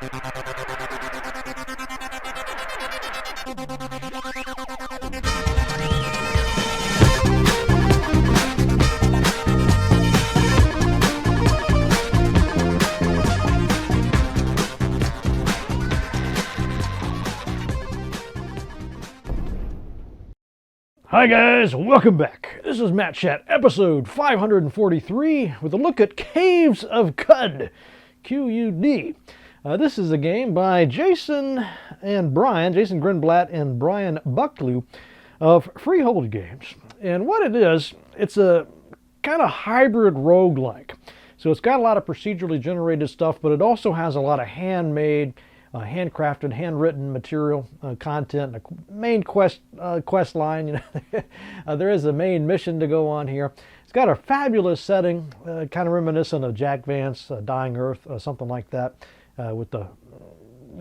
Hi guys, welcome back. This is Matt Chat, episode 543, with a look at Caves of Qud, Q-U-D. This is a game by Jason Greenblatt and Brian Bucklew of Freehold Games. And what it is, it's a kind of hybrid roguelike. So it's got a lot of procedurally generated stuff, but it also has a lot of handmade, handcrafted, handwritten material, content, a main quest line. You know, there is a main mission to go on here. It's got a fabulous setting, kind of reminiscent of Jack Vance, Dying Earth, something like that, with a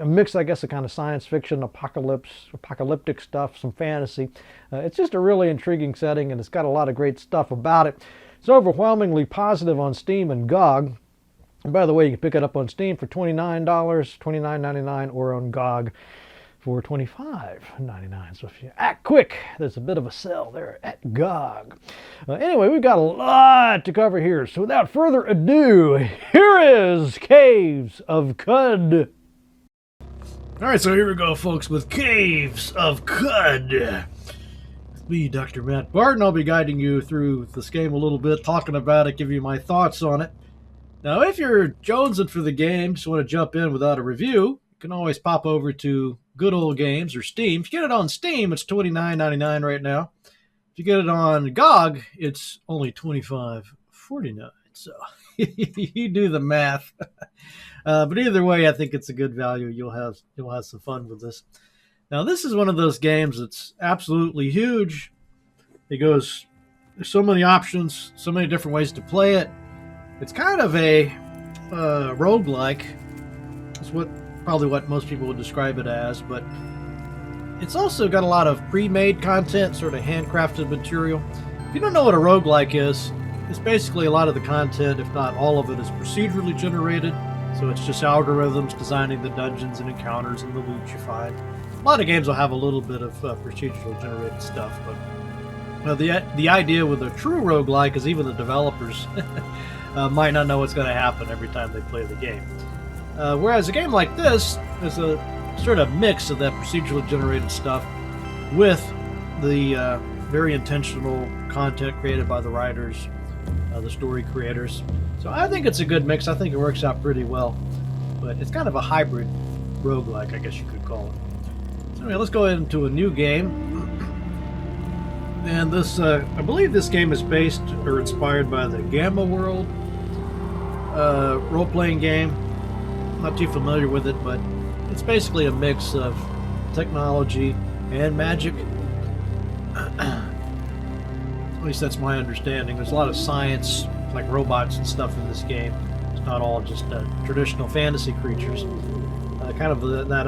mix, I guess, of kind of science fiction, apocalyptic stuff, some fantasy. It's just a really intriguing setting, and it's got a lot of great stuff about it. It's overwhelmingly positive on Steam and GOG. And by the way, you can pick it up on Steam for $29, $29.99, or on GOG for $25.99. So if you act quick, there's a bit of a sale there at GOG. Anyway, we've got a lot to cover here. So without further ado, here is Caves of Qud. All right, so here we go, folks, with Caves of Qud. With me, Dr. Matt Barton. I'll be guiding you through this game a little bit, talking about it, giving you my thoughts on it. Now, if you're jonesing for the game, just want to jump in without a review, you can always pop over to Good Old Games or Steam. If you get it on Steam, it's $29.99 right now. If you get it on GOG, it's only $25.49. So you do the math. But either way, I think it's a good value. You'll have some fun with this. Now, this is one of those games that's absolutely huge. There's so many options, so many different ways to play it. It's kind of a roguelike. It's probably what most people would describe it as, but it's also got a lot of pre-made content, sort of handcrafted material. If you don't know what a roguelike is, it's basically a lot of the content, if not all of it, is procedurally generated. So it's just algorithms designing the dungeons and encounters and the loot you find. A lot of games will have a little bit of procedurally generated stuff, but the idea with a true roguelike is even the developers might not know what's going to happen every time they play the game. Whereas a game like this is a sort of mix of that procedurally generated stuff with the very intentional content created by the writers, the story creators. So I think it's a good mix. I think it works out pretty well. But it's kind of a hybrid roguelike, I guess you could call it. So anyway, let's go into a new game. And this, I believe this game is based or inspired by the Gamma World role-playing game. I'm not too familiar with it, but it's basically a mix of technology and magic. At least that's my understanding. There's a lot of science, like robots and stuff in this game. It's not all just traditional fantasy creatures. Kind of that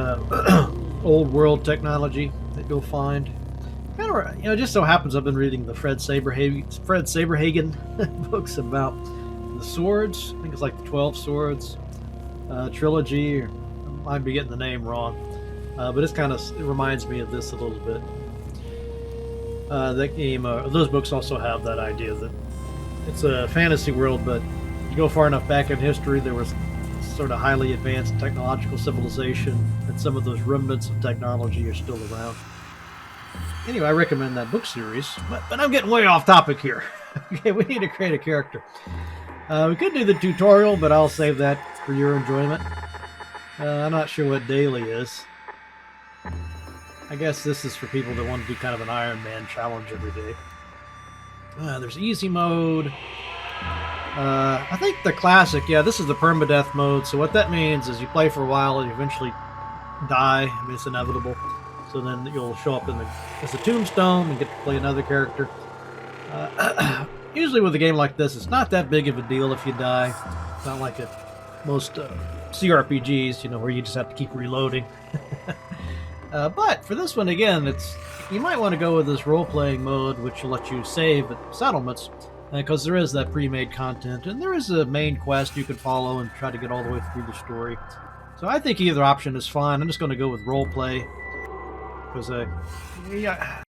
old world technology that you'll find. It just so happens I've been reading the Fred Saberhagen books about the swords. I think it's like the 12 Swords trilogy. I might be getting the name wrong, but it reminds me of this a little bit. That game, those books also have that idea that it's a fantasy world, but you go far enough back in history, there was sort of highly advanced technological civilization, and some of those remnants of technology are still around. Anyway, I recommend that book series, but I'm getting way off topic here. Okay, we need to create a character. We could do the tutorial, but I'll save that for your enjoyment. I'm not sure what daily is. I guess this is for people that want to do kind of an Iron Man challenge every day. There's easy mode. I think the classic, this is the permadeath mode. So what that means is you play for a while and you eventually die. I mean, it's inevitable. So then you'll show up as a tombstone and get to play another character. Usually with a game like this, it's not that big of a deal if you die. It's not like most CRPGs, where you just have to keep reloading. But for this one, again, you might want to go with this role-playing mode, which will let you save at settlements, because there is that pre-made content, and there is a main quest you can follow and try to get all the way through the story. So I think either option is fine. I'm just going to go with role play because yeah,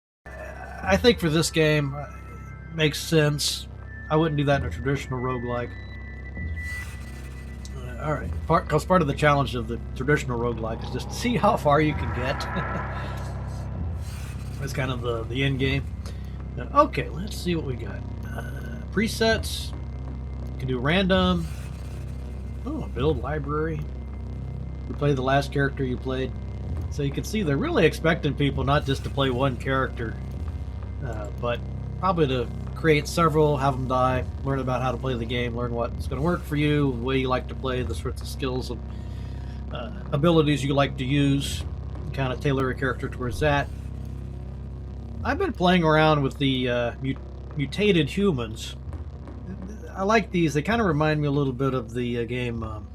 I think for this game it makes sense. I wouldn't do that in a traditional roguelike. All right, because part of the challenge of the traditional roguelike is just to see how far you can get. That's kind of the end game. Okay, let's see what we got. Presets. You can do random. Oh, build library. Replay the last character you played. So you can see they're really expecting people not just to play one character, but probably to create several, have them die, learn about how to play the game, learn what's going to work for you, the way you like to play, the sorts of skills and abilities you like to use, kind of tailor a character towards that. I've been playing around with the mutated humans. I like these. They kind of remind me a little bit of the game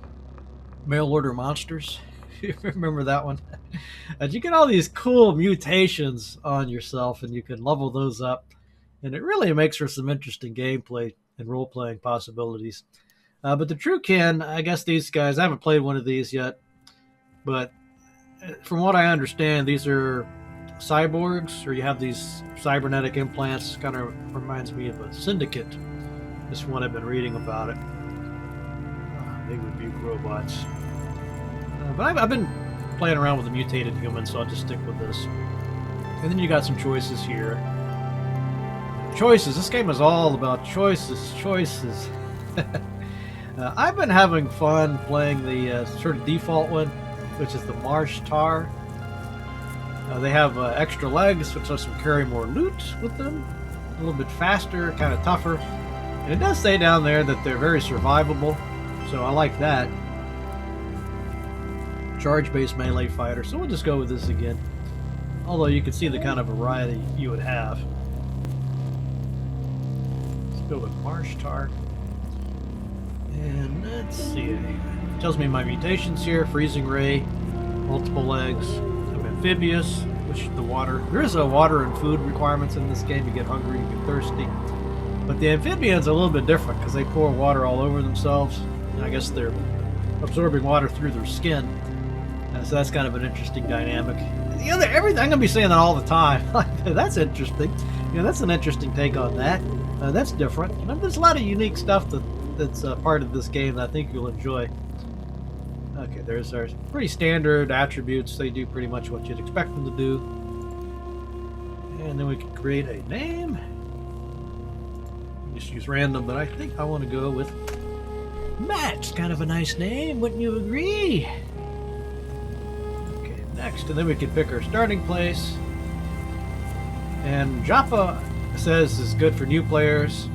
Mail Order Monsters. You remember that one? And you get all these cool mutations on yourself, and you can level those up. And it really makes for some interesting gameplay and role-playing possibilities. But the Truecan, I guess these guys, I haven't played one of these yet, but from what I understand, these are cyborgs, or you have these cybernetic implants. Kind of reminds me of a Syndicate. This one I've been reading about it. Big rebuke robots. But I've been playing around with the mutated humans, so I'll just stick with this. And then you got some choices here. Choices. This game is all about choices. I've been having fun playing the sort of default one, which is the Marsh Tar. They have extra legs, which lets them carry more loot with them. A little bit faster, kind of tougher. And it does say down there that they're very survivable, so I like that. Charge-based melee fighter, so we'll just go with this again. Although you can see the kind of variety you would have. Let's go with Marsh Tar. And let's see. It tells me my mutations here. Freezing Ray, multiple legs. I'm amphibious, which the water. There is a water and food requirements in this game. You get hungry, you get thirsty. But the amphibians are a little bit different because they pour water all over themselves. And I guess they're absorbing water through their skin. So that's kind of an interesting dynamic. Everything, I'm going to be saying that all the time. That's interesting. That's an interesting take on that. That's different. There's a lot of unique stuff that's part of this game that I think you'll enjoy. Okay, there's our pretty standard attributes. They do pretty much what you'd expect them to do. And then we can create a name. Just use random, but I think I want to go with Matt. It's kind of a nice name, wouldn't you agree? Okay, next, and then we can pick our starting place. And Joppa says is good for new players.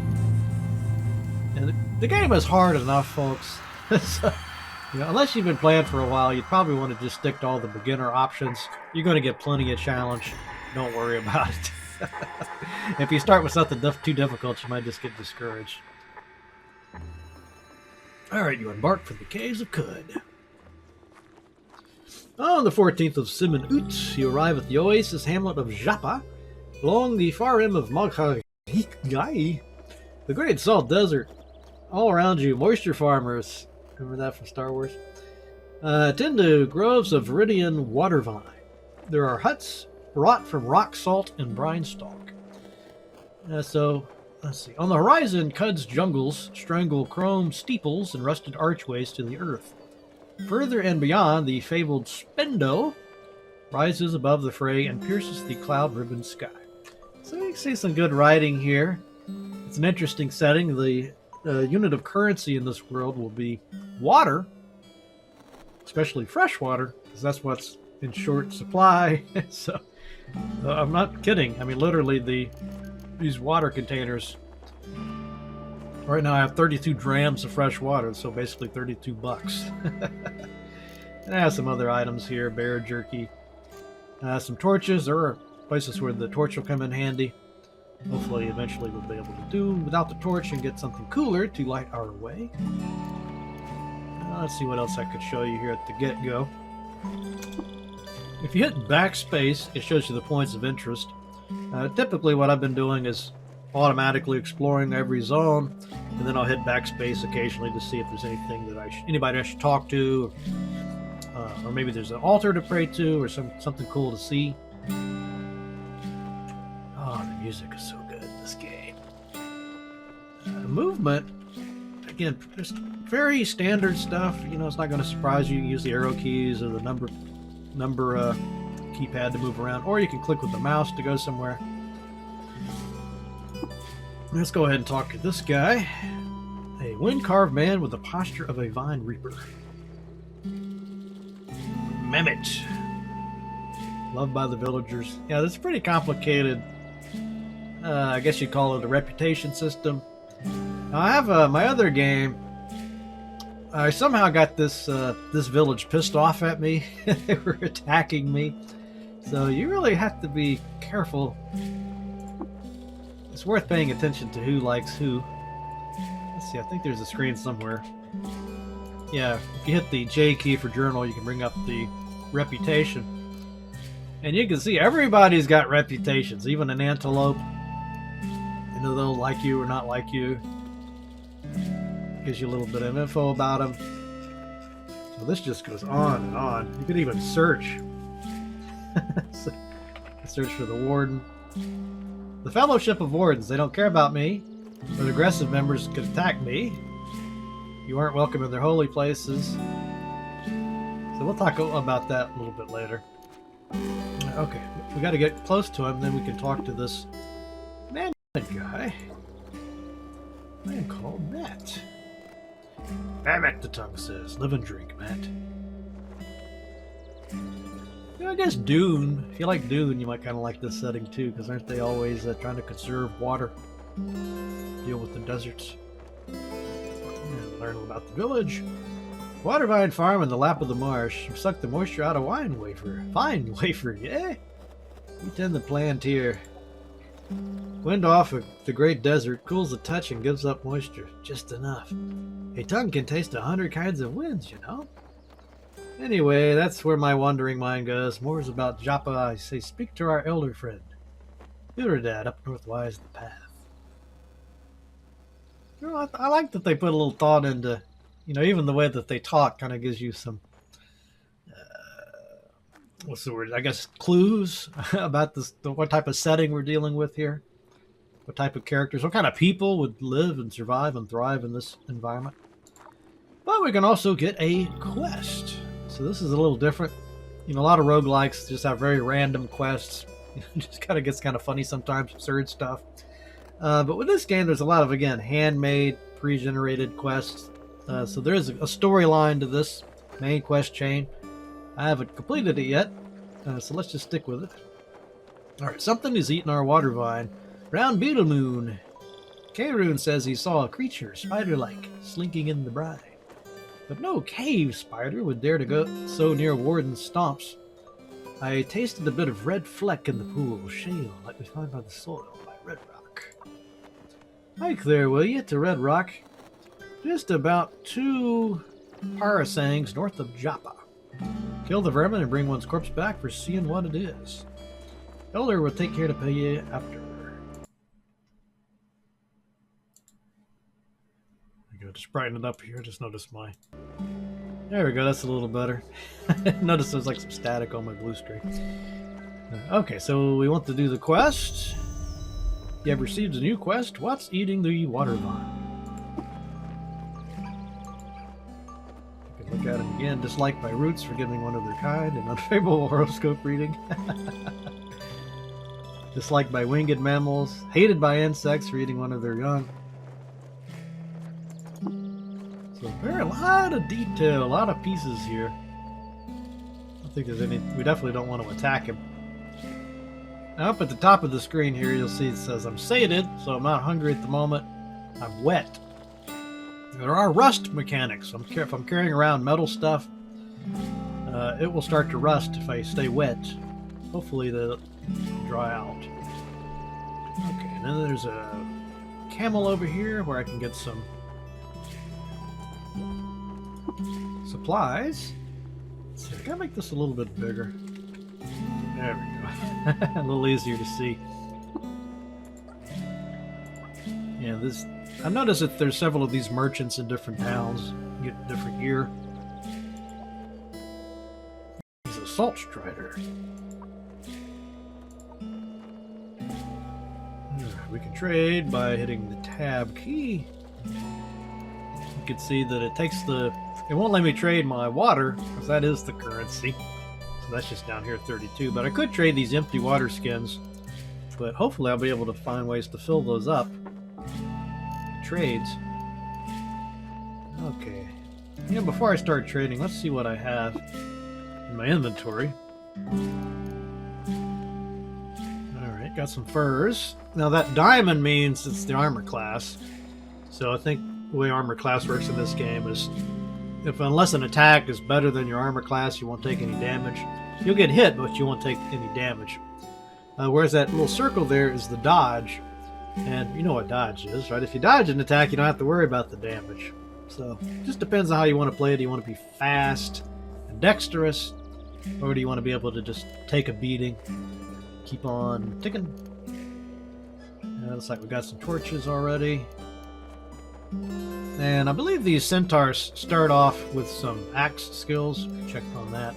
And the game is hard enough, folks. So, unless you've been playing for a while, you'd probably want to just stick to all the beginner options. You're going to get plenty of challenge. Don't worry about it. If you start with something too difficult, you might just get discouraged. Alright, you embark for the Caves of Qud. On the 14th of Simen Ut, you arrive at the oasis hamlet of Joppa, along the far rim of Maghagai, the Great Salt Desert. All around you, moisture farmers. Remember that from Star Wars? Tend to groves of Viridian water vine. There are huts wrought from rock salt and brine stalk. So, let's see. On the horizon, Qud's jungles strangle chrome steeples and rusted archways to the earth. Further and beyond, the fabled Spendo rises above the fray and pierces the cloud-ribboned sky. So you can see some good writing here. It's an interesting setting. The unit of currency in this world will be water, especially fresh water, because that's what's in short supply. So I'm not kidding. I mean, literally, these water containers. Right now, I have 32 drams of fresh water, so basically $32. And I have some other items here: bear jerky, some torches. There are places where the torch will come in handy. Hopefully, eventually, we'll be able to do without the torch and get something cooler to light our way. Let's see what else I could show you here at the get-go. If you hit backspace, it shows you the points of interest. Typically, what I've been doing is automatically exploring every zone, and then I'll hit backspace occasionally to see if there's anything that anybody I should talk to, Or maybe there's an altar to pray to, or something cool to see. Oh, the music is so good in this game. Movement, again, just very standard stuff. You know, it's not going to surprise you. You can use the arrow keys or the number keypad to move around, or you can click with the mouse to go somewhere. Let's go ahead and talk to this guy. A wind-carved man with the posture of a vine reaper. Mehmet. Loved by the villagers. Yeah, that's pretty complicated. I guess you'd call it a reputation system. Now, I have my other game. I somehow got this village pissed off at me. They were attacking me. So you really have to be careful. It's worth paying attention to who likes who. Let's see, I think there's a screen somewhere. Yeah, if you hit the J key for journal, you can bring up the reputation. And you can see everybody's got reputations, even an antelope. You know, they'll like you or not like you. Gives you a little bit of info about them. So this just goes on and on. You could even search. Search for the warden. The Fellowship of Wardens, they don't care about me, but aggressive members could attack me. You aren't welcome in their holy places. So we'll talk about that a little bit later. Okay, we got to get close to him, then we can talk to this man guy. Man called Matt. Matt, the tongue says. Live and drink, Matt. Yeah, I guess Dune. If you like Dune, you might kind of like this setting too, because aren't they always trying to conserve water? Deal with the deserts. And learn about the village. Water vine farm in the lap of the marsh. Suck the moisture out of wine wafer. Fine wafer, yeah? We tend to plant here. Wind off of the great desert, cools the touch and gives up moisture. Just enough. A tongue can taste 100 kinds of winds, you know? Anyway, that's where my wandering mind goes. More is about Joppa. I say, speak to our elder friend. Woodhead, up northwise the path. You know, I like that they put a little thought into, you know, even the way that they talk kind of gives you some, what's the word? I guess clues about this, what type of setting we're dealing with here. What type of characters, what kind of people would live and survive and thrive in this environment. But we can also get a quest. So this is a little different. You know, a lot of roguelikes just have very random quests. It just kind of gets kind of funny sometimes, absurd stuff. But with this game, there's a lot of, again, handmade, pre-generated quests. So there is a storyline to this main quest chain. I haven't completed it yet, so let's just stick with it. Alright, something is eating our water vine. Round Beetle Moon. K-Rune says he saw a creature, spider-like, slinking in the brine. But no cave spider would dare to go so near Warden's stomps. I tasted a bit of red fleck in the pool, shale, like we find by the soil, by Red Rock. Hike there, will you, to Red Rock? Just about 2 parasangs north of Joppa. Kill the vermin and bring one's corpse back for seeing what it is. Elder will take care to pay you after. I gotta just brighten it up here. Just notice my... There we go, that's a little better. Notice there's like some static on my blue screen. Okay, so we want to do the quest. You have received a new quest. What's eating the water vine? You can look at it again. Disliked by roots for giving one of their kind. An unfavorable horoscope reading. Disliked by winged mammals. Hated by insects for eating one of their young. So very a lot of detail, a lot of pieces here. I don't think there's any. We definitely don't want to attack him. Now up at the top of the screen here, you'll see it says I'm sated, so I'm not hungry at the moment. I'm wet. There are rust mechanics. If I'm carrying around metal stuff, it will start to rust if I stay wet. Hopefully they'll dry out. Okay, and then there's a camel over here where I can get some supplies. Let's see, I gotta make this a little bit bigger. There we go. A little easier to see. Yeah, this. I noticed that there's several of these merchants in different towns. You get different gear. Assault Strider. We can trade by hitting the tab key. You can see that it takes the... It won't let me trade my water, because that is the currency. So that's just down here, 32. But I could trade these empty water skins. But hopefully I'll be able to find ways to fill those up. Trades. Okay. Yeah, before I start trading, let's see what I have in my inventory. Alright, got some furs. Now that diamond means it's the armor class. So I think the way armor class works in this game is unless an attack is better than your armor class, you won't take any damage. You'll get hit, but you won't take any damage. Whereas that little circle there is the dodge. And you know what dodge is, right? If you dodge an attack, you don't have to worry about the damage. So it just depends on how you want to play it. Do you want to be fast and dexterous? Or do you want to be able to just take a beating? Keep on ticking. Looks like we got some torches already. And I believe these centaurs start off with some axe skills. Check on that.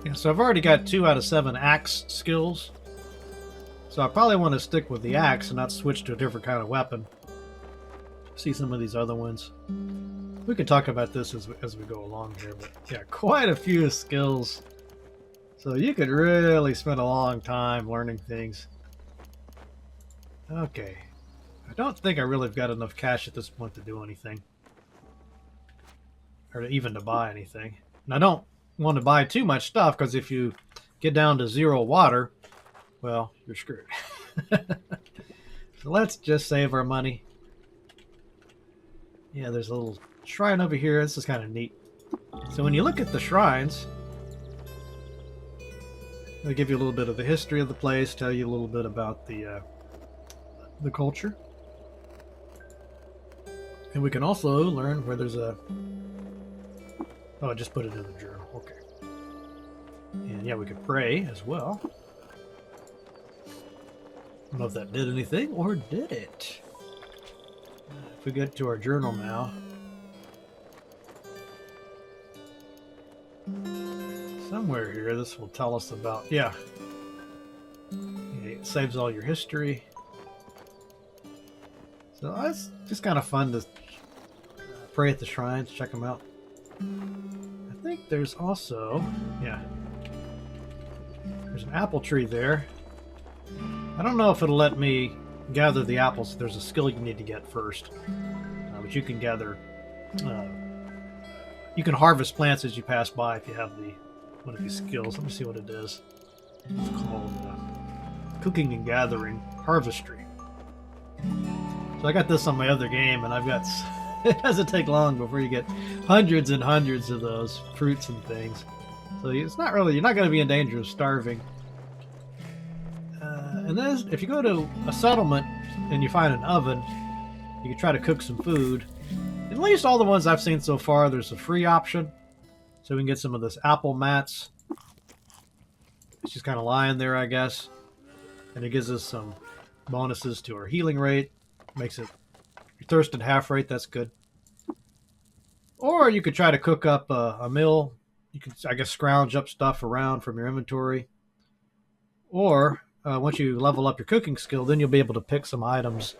Yeah, so I've already got 2 out of 7 axe skills. So I probably want to stick with the axe and not switch to a different kind of weapon. See some of these other ones. We can talk about this as we go along here, but yeah, quite a few skills. So you could really spend a long time learning things. Okay. I don't think I really have got enough cash at this point to do anything. Or even to buy anything. And I don't want to buy too much stuff, because if you get down to 0 water, well, you're screwed. So let's just save our money. Yeah, there's a little shrine over here. This is kind of neat. So when you look at the shrines, they give you a little bit of the history of the place, tell you a little bit about the culture. And we can also learn where there's a... Oh, I just put it in the journal. Okay. And yeah, we could pray as well. I don't know if that did anything, or did it? If we get to our journal now. Somewhere here, this will tell us about... Yeah. It saves all your history. So that's just kind of fun to pray at the shrines, check them out. I think there's also... Yeah. There's an apple tree there. I don't know if it'll let me gather the apples. There's a skill you need to get first. But you can gather... you can harvest plants as you pass by if you have the one of these skills. Let me see what it is. It's called Cooking and Gathering Harvestry. So I got this on my other game, and I've got... It doesn't take long before you get hundreds and hundreds of those fruits and things. So it's not really... You're not going to be in danger of starving. And then if you go to a settlement and you find an oven, you can try to cook some food. At least all the ones I've seen so far, there's a free option. So we can get some of this apple mats. It's just kind of lying there, I guess. And it gives us some bonuses to our healing rate. Makes it your thirst at half rate, that's good. Or you could try to cook up a meal. You could, I guess, scrounge up stuff around from your inventory. Or... once you level up your cooking skill, then you'll be able to pick some items.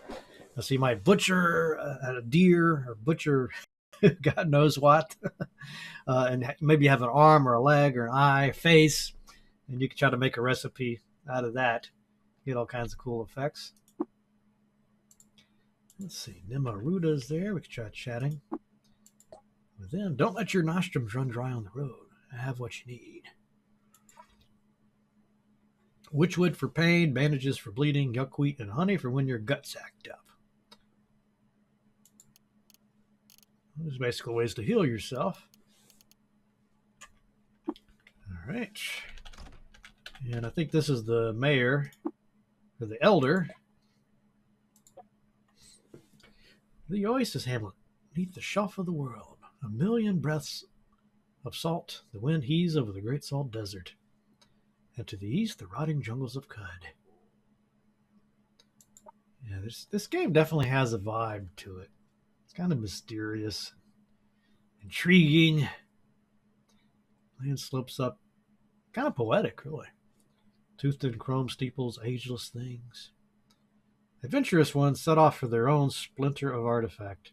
So you might butcher a deer, or butcher God knows what. And maybe you have an arm or a leg or an eye, face, and you can try to make a recipe out of that. Get all kinds of cool effects. Let's see, Nimaruda's there. We can try chatting with them. Don't let your nostrums run dry on the road. I have what you need. Witchwood for pain, bandages for bleeding, yuckweed, and honey for when your gut's act up. There's basically ways to heal yourself. All right. And I think this is the mayor, or the elder. The Oasis Hamlet, beneath the shelf of the world. A million breaths of salt, the wind heaves over the great salt desert. And to the east, the rotting jungles of Qud. Yeah, this game definitely has a vibe to it. It's kind of mysterious, intriguing. Land slopes up. Kind of poetic, really. Toothed and chrome steeples, ageless things. Adventurous ones set off for their own splinter of artifact,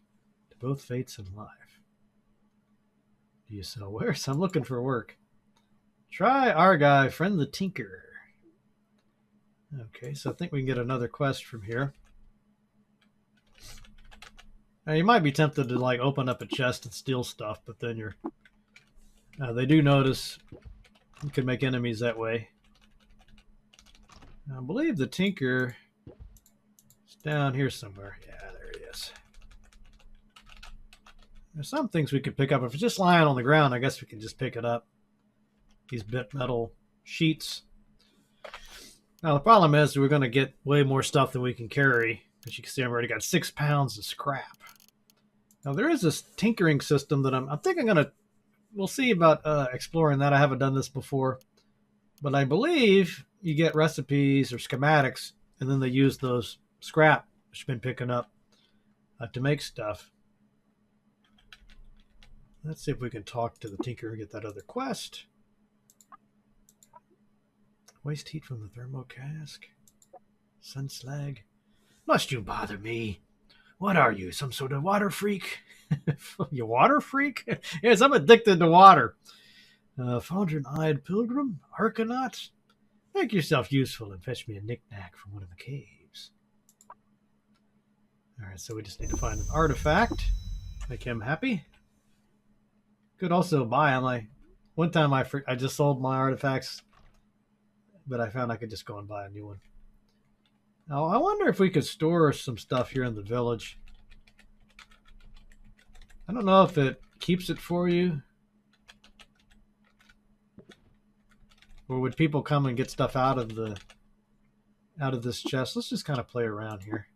to both fates and life. Do you sell wares? I'm looking for work. Try our guy, friend the tinker. Okay, so I think we can get another quest from here. Now, you might be tempted to like open up a chest and steal stuff, but then you're... they do notice you can make enemies that way. I believe the tinker is down here somewhere. Yeah, there he is. There's some things we could pick up. If it's just lying on the ground, I guess we can just pick it up. These bent metal sheets. Now, the problem is we're going to get way more stuff than we can carry. As you can see, I've already got 6 pounds of scrap. Now, there is this tinkering system that I think I'm going to... We'll see about exploring that. I haven't done this before. But I believe you get recipes or schematics, and then they use those scrap, which you've been picking up, to make stuff. Let's see if we can talk to the tinker and get that other quest. Waste heat from the thermo cask. Sun slag. Must you bother me? What are you, some sort of water freak? You water freak? Yes, I'm addicted to water. Fondren-eyed pilgrim? Arcanaut? Make yourself useful and fetch me a knick-knack from one of the caves. Alright, so we just need to find an artifact. Make him happy. Could also buy them. One time I just sold my artifacts, but I found I could just go and buy a new one. Now, I wonder if we could store some stuff here in the village. I don't know if it keeps it for you. Or would people come and get stuff out of this chest? Let's just kind of play around here.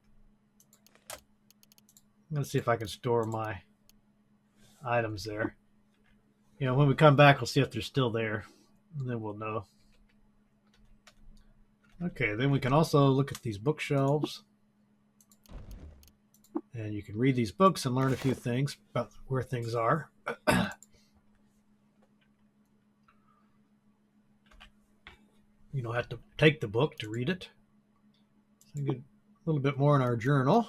I'm going to see if I can store my items there. You know, when we come back, we'll see if they're still there. And then we'll know. Okay, then we can also look at these bookshelves. And you can read these books and learn a few things about where things are. You don't have to take the book to read it. So get a little bit more in our journal.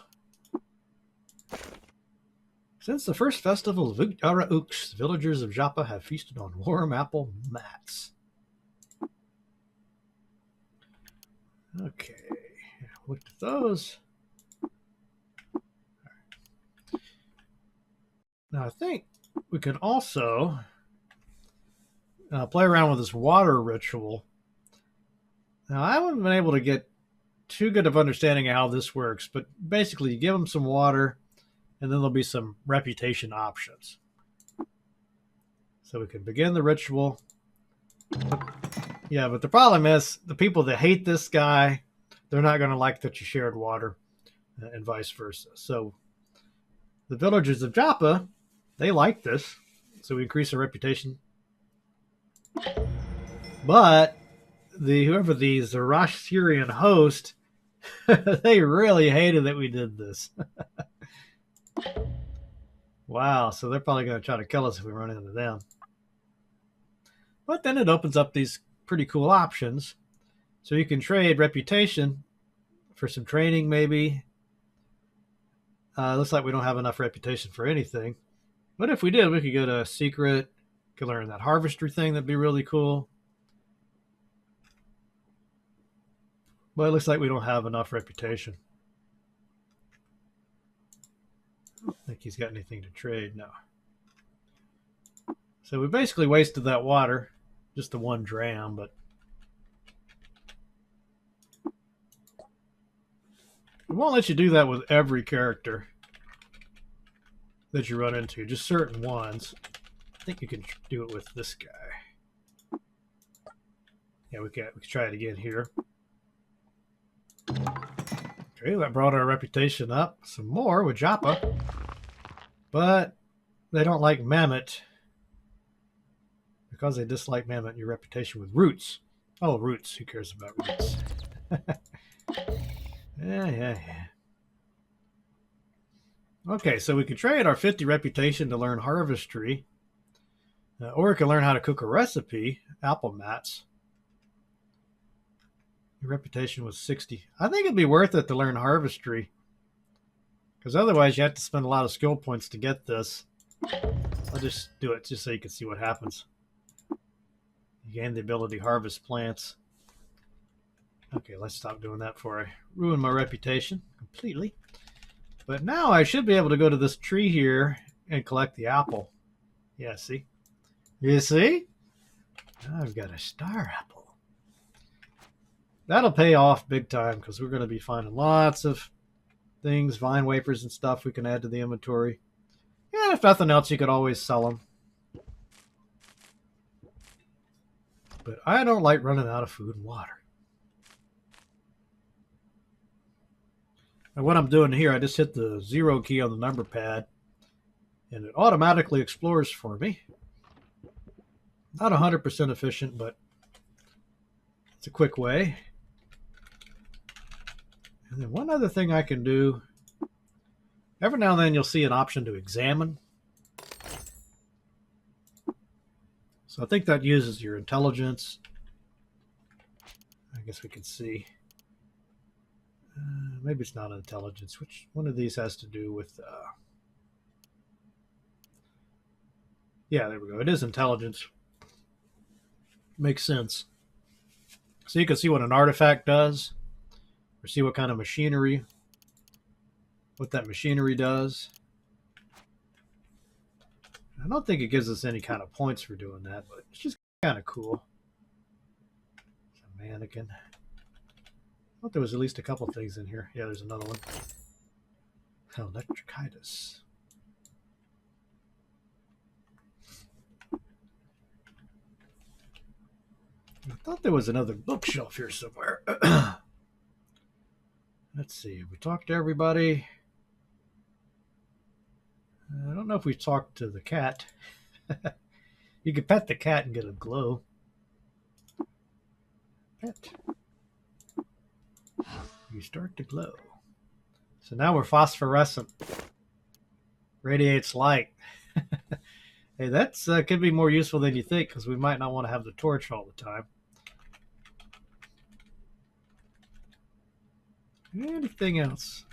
Since the first festival of Ux, villagers of Joppa have feasted on warm apple mats. Okay, looked at those. Now I think we can also play around with this water ritual. Now I haven't been able to get too good of understanding of how this works, but basically you give them some water and then there'll be some reputation options. So we can begin the ritual. Yeah, but the problem is the people that hate this guy, they're not going to like that you shared water and vice versa. So the villagers of Joppa, they like this. So we increase our reputation. But whoever the Zoroastrian host, they really hated that we did this. Wow, so they're probably going to try to kill us if we run into them. But then it opens up these pretty cool options. So you can trade reputation for some training, maybe. Looks like we don't have enough reputation for anything. But if we did, we could go to secret. Could learn that harvestry thing. That'd be really cool. But it looks like we don't have enough reputation. I don't think he's got anything to trade. No. So we basically wasted that water. Just the 1 dram, but it won't let you do that with every character that you run into, just certain ones. I think you can do it with this guy. Yeah, we can try it again here. Okay, that brought our reputation up some more with Joppa, but they don't like Mammoth. Because they dislike Mammoth, your reputation with roots. Oh, roots. Who cares about roots? Yeah. Okay, so we can trade our 50 reputation to learn harvestry. Or you can learn how to cook a recipe, apple mats. Your reputation was 60. I think it'd be worth it to learn harvestry. Because otherwise you have to spend a lot of skill points to get this. I'll just do it just so you can see what happens. You gain the ability to harvest plants. Okay, let's stop doing that before I ruin my reputation completely. But now I should be able to go to this tree here and collect the apple. Yeah, see? You see? Now I've got a star apple. That'll pay off big time because we're going to be finding lots of things, vine wafers and stuff we can add to the inventory. And if nothing else, you could always sell them. But I don't like running out of food and water. And what I'm doing here, I just hit the 0 key on the number pad, and it automatically explores for me. Not 100% efficient, but it's a quick way. And then one other thing I can do, every now and then you'll see an option to examine. So I think that uses your intelligence. I guess we can see. Maybe it's not intelligence. Which one of these has to do with... Yeah, there we go. It is intelligence. Makes sense. So you can see what an artifact does, or see what kind of machinery, what that machinery does. I don't think it gives us any kind of points for doing that, but it's just kind of cool. It's a mannequin. I thought there was at least a couple things in here. Yeah, there's another one. Electricitus. I thought there was another bookshelf here somewhere. Let's see. We talked to everybody. I don't know if we talked to the cat. You could pet the cat and get a glow. Pet. You start to glow. So now we're phosphorescent. Radiates light. Hey, that's could be more useful than you think, because we might not want to have the torch all the time. Anything else?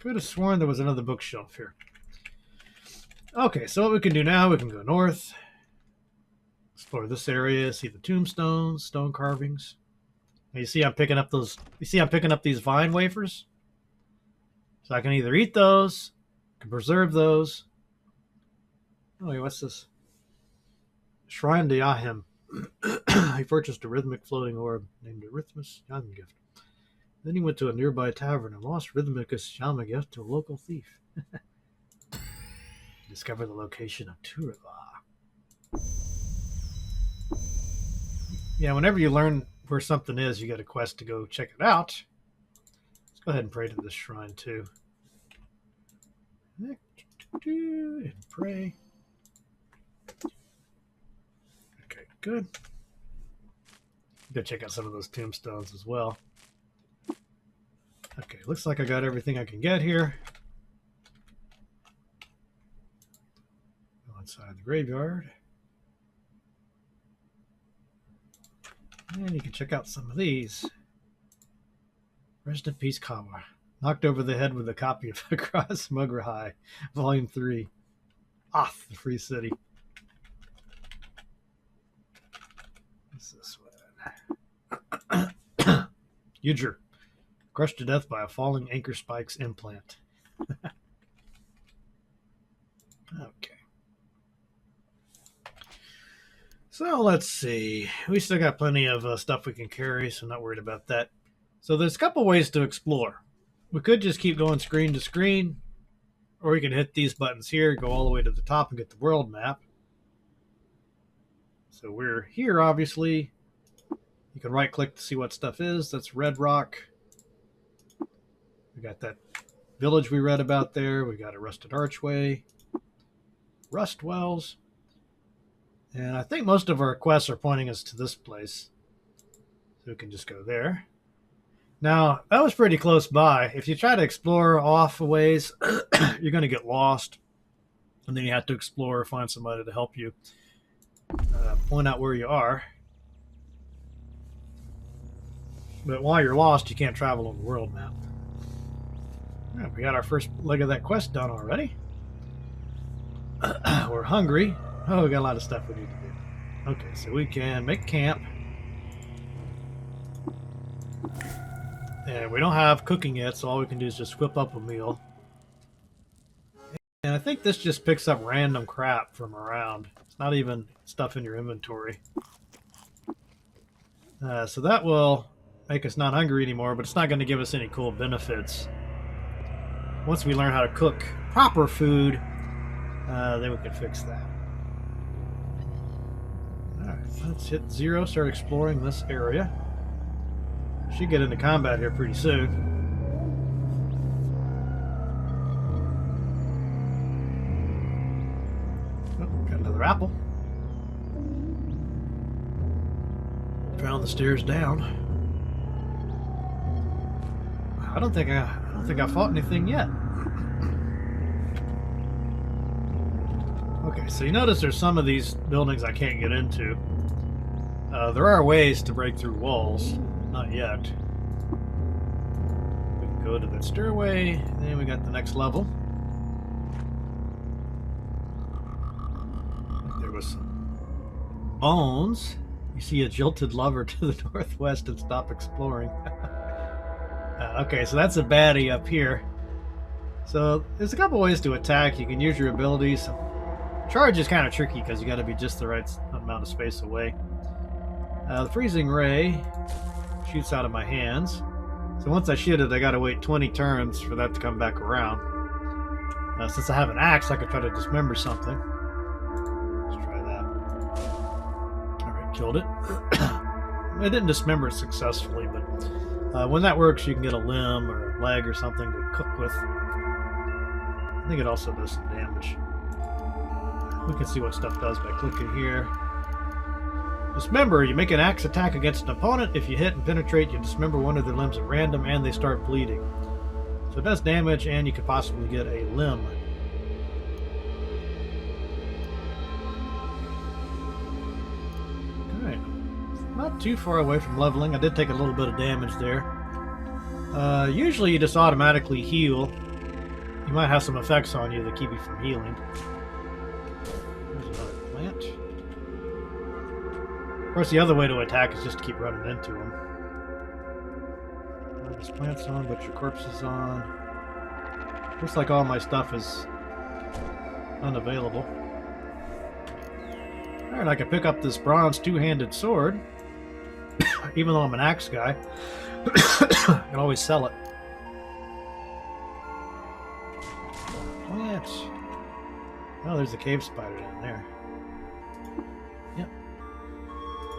Could have sworn there was another bookshelf here. Okay, so what we can do now, we can go north, explore this area, see the tombstones, stone carvings. Now you see I'm picking up those, you see I'm picking up these vine wafers? So I can either eat those, I can preserve those. Oh wait, what's this? Shrine to Yahim. He purchased a rhythmic floating orb named Arithmus Yamagift. Then he went to a nearby tavern and lost Rhythmicus Yamagift to a local thief. Discover the location of Turava. Yeah, whenever you learn where something is, you get a quest to go check it out. Let's go ahead and pray to this shrine too. And pray. Okay, good. Go check out some of those tombstones as well. Okay, looks like I got everything I can get here. Go inside the graveyard. And you can check out some of these. Rest in peace, Kawa. Knocked over the head with a copy of Across Mugrahai, Volume 3. Off the Free City. What's this one? Udger. Crushed to death by a falling anchor spike's implant. Okay. So let's see. We still got plenty of stuff we can carry, so I'm not worried about that. So there's a couple ways to explore. We could just keep going screen to screen, or we can hit these buttons here, go all the way to the top and get the world map. So we're here, obviously. You can right click to see what stuff is. That's Red Rock. We got that village we read about there. We got a rusted archway, rust wells. And I think most of our quests are pointing us to this place. So we can just go there. Now, that was pretty close by. If you try to explore off a ways, you're going to get lost. And then you have to explore or find somebody to help you point out where you are. But while you're lost, you can't travel on the world map. All right, we got our first leg of that quest done already. We're hungry. Oh, we got a lot of stuff we need to do. Okay, so we can make camp. And we don't have cooking yet, so all we can do is just whip up a meal. And I think this just picks up random crap from around. It's not even stuff in your inventory. So that will make us not hungry anymore, but it's not going to give us any cool benefits. Once we learn how to cook proper food, then we can fix that. Alright, let's hit 0, start exploring this area. Should get into combat here pretty soon. Oh, got another apple. Found the stairs down. I don't think I fought anything yet. Okay, so you notice there's some of these buildings I can't get into. There are ways to break through walls. Not yet. We can go to that stairway, and then we got the next level. There was some bones. You see a jilted lover to the northwest and stop exploring. Okay, so that's a baddie up here. So there's a couple ways to attack. You can use your abilities. Charge is kind of tricky because you got to be just the right amount of space away. The freezing ray shoots out of my hands. So once I shoot it, I got to wait 20 turns for that to come back around. Since I have an axe, I could try to dismember something. Let's try that. Alright, killed it. I didn't dismember it successfully, but when that works, you can get a limb or a leg or something to cook with. I think it also does some damage. We can see what stuff does by clicking here. Dismember, you make an axe attack against an opponent. If you hit and penetrate, you dismember one of their limbs at random and they start bleeding. So it does damage and you could possibly get a limb. Alright. Not too far away from leveling. I did take a little bit of damage there. Usually you just automatically heal. You might have some effects on you that keep you from healing. There's another plant. Of course, the other way to attack is just to keep running into them. This plant's on, but your corpse is on. Looks like all my stuff is unavailable. Alright, I can pick up this bronze two-handed sword. Even though I'm an axe guy, I can always sell it. Plant. Oh, there's a cave spider down there. Yep.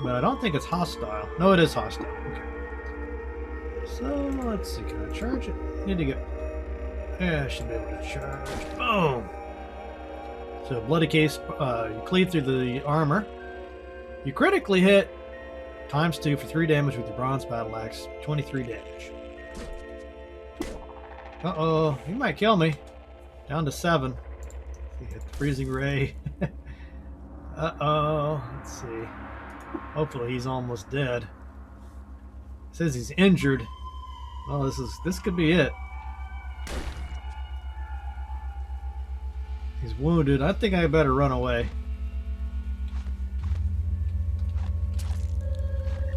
But I don't think it's hostile. No, it is hostile. Okay. So, let's see. Can I charge it? Need to get... Yeah, I should be able to charge. Boom! So, bloody case, you cleave through the armor. You critically hit ×2 for 3 damage with your bronze battle axe. 23 damage. Uh-oh, he might kill me. Down to 7. Hit the freezing ray. Uh-oh, let's see. Hopefully he's almost dead. It says he's injured. Well, this could be it. He's wounded. I think I better run away.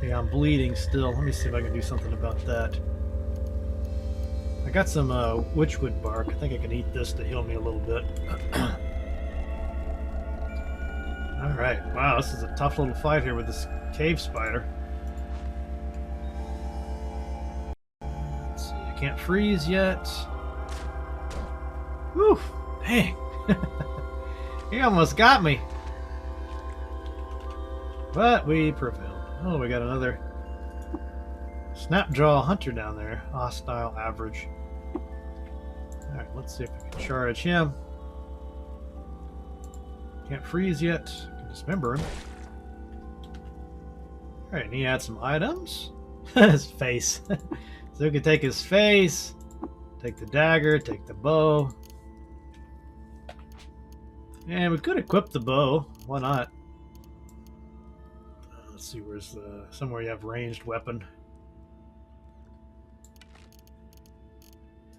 Yeah, I'm bleeding still. Let me see if I can do something about that. I got some witchwood bark. I think I can eat this to heal me a little bit. Alright, wow, this is a tough little fight here with this cave spider. Let's see, I can't freeze yet. Whew, dang. He almost got me. But we prevailed. Oh, we got another Snapjaw Hunter down there. Hostile average. Alright, let's see if we can charge him. Can't freeze yet. Can dismember him. Alright, and he had some items. His face. So we can take his face, take the dagger, take the bow. And we could equip the bow. Why not? Let's see, where's the... somewhere you have ranged weapon.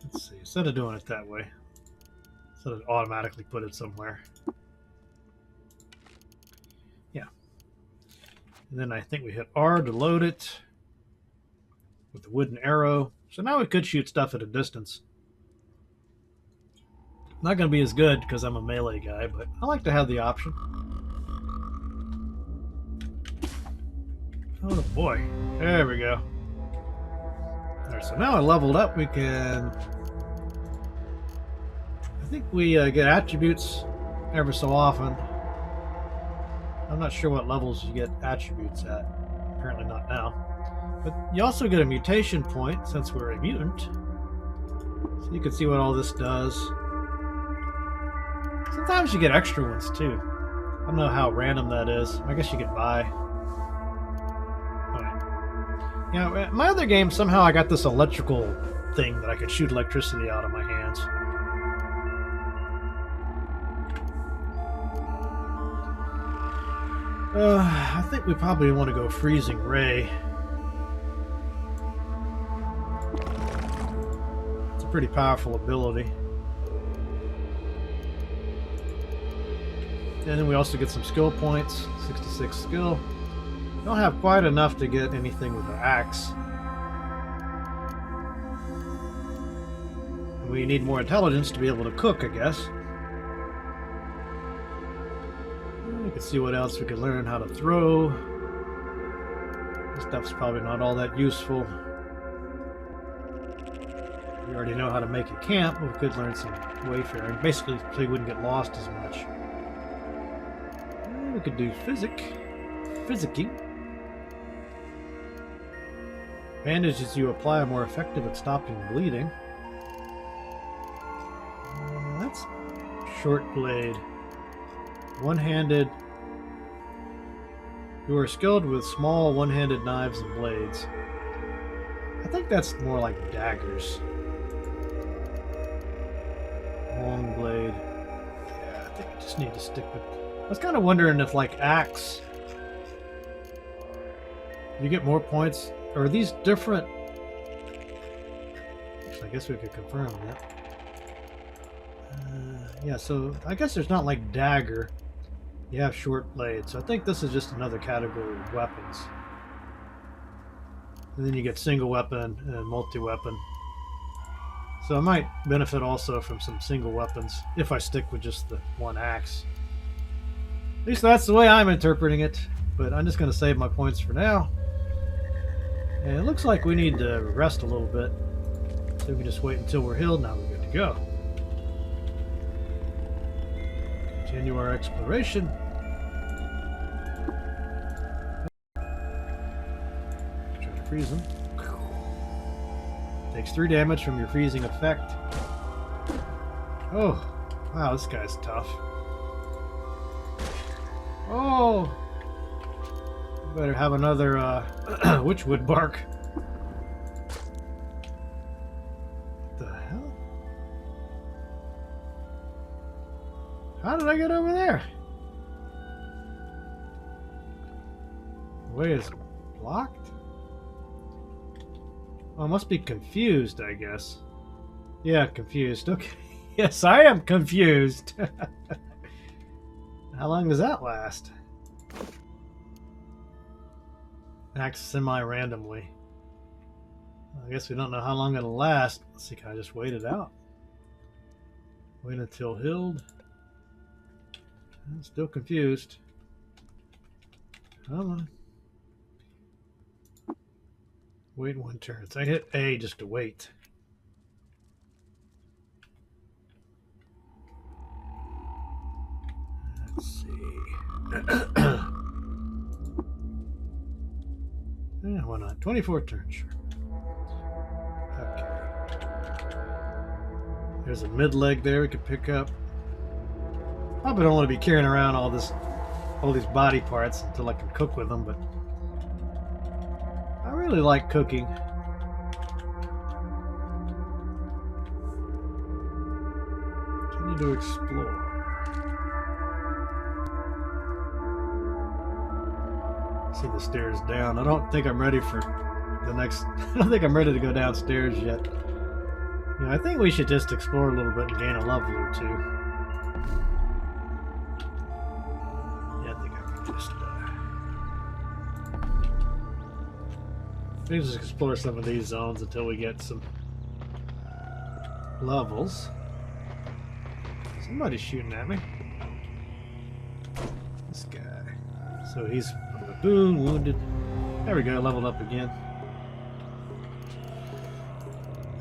Let's see, instead of doing it that way, instead of automatically put it somewhere. Yeah. And then I think we hit R to load it with the wooden arrow. So now we could shoot stuff at a distance. Not going to be as good because I'm a melee guy, but I like to have the option. Oh boy. There we go. Alright, so now I leveled up. We can... I think we get attributes ever so often. I'm not sure what levels you get attributes at. Apparently not now. But you also get a mutation point since we're a mutant. So you can see what all this does. Sometimes you get extra ones too. I don't know how random that is. I guess you could buy. Alright. You know, my other game, somehow I got this electrical thing that I could shoot electricity out of my hands. I think we probably want to go Freezing Ray. It's a pretty powerful ability. And then we also get some skill points, 66 skill. Don't have quite enough to get anything with the axe. We need more intelligence to be able to cook, I guess. We can see what else we could learn how to throw. This stuff's probably not all that useful. We already know how to make a camp, but we could learn some wayfaring. Basically, so you wouldn't get lost as much. We could do physicking. Bandages you apply are more effective at stopping bleeding. That's short blade. One-handed. You are skilled with small one-handed knives and blades. I think that's more like daggers. Long blade. Yeah, I think I just need to stick with... I was kind of wondering if, like, axe, you get more points, or are these different? Actually, I guess we could confirm that. Yeah, so I guess there's not like dagger. You have short blade, so I think this is just another category of weapons. And then you get single weapon and multi-weapon. So I might benefit also from some single weapons if I stick with just the one axe. At least that's the way I'm interpreting it, but I'm just going to save my points for now. And it looks like we need to rest a little bit, so we can just wait until we're healed. Now we're good to go. Continue our exploration. Try to freeze them. Takes 3 damage from your freezing effect. Oh, wow, this guy's tough. Oh! Better have another witchwood bark. What the hell? How did I get over there? The way is blocked? Oh, I must be confused, I guess. Yeah, confused. Okay. Yes, I am confused. How long does that last? Acts semi-randomly. I guess we don't know how long it'll last. Let's see, can I just wait it out? Wait until healed. I'm still confused. Come on. Wait 1 turn. So I hit A just to wait. Let's see. Yeah, why not? 24 turns, sure. Okay. There's a mid leg there we could pick up. Probably don't want to be carrying around all these body parts until I can cook with them, but I really like cooking. Continue to explore. See the stairs down. I don't think I'm ready for the next. I don't think I'm ready to go downstairs yet. You know, I think we should just explore a little bit and gain a level or two. Yeah, I think I can just. Maybe just explore some of these zones until we get some levels. Somebody's shooting at me. This guy. So he's boom, wounded. There we go, leveled up again.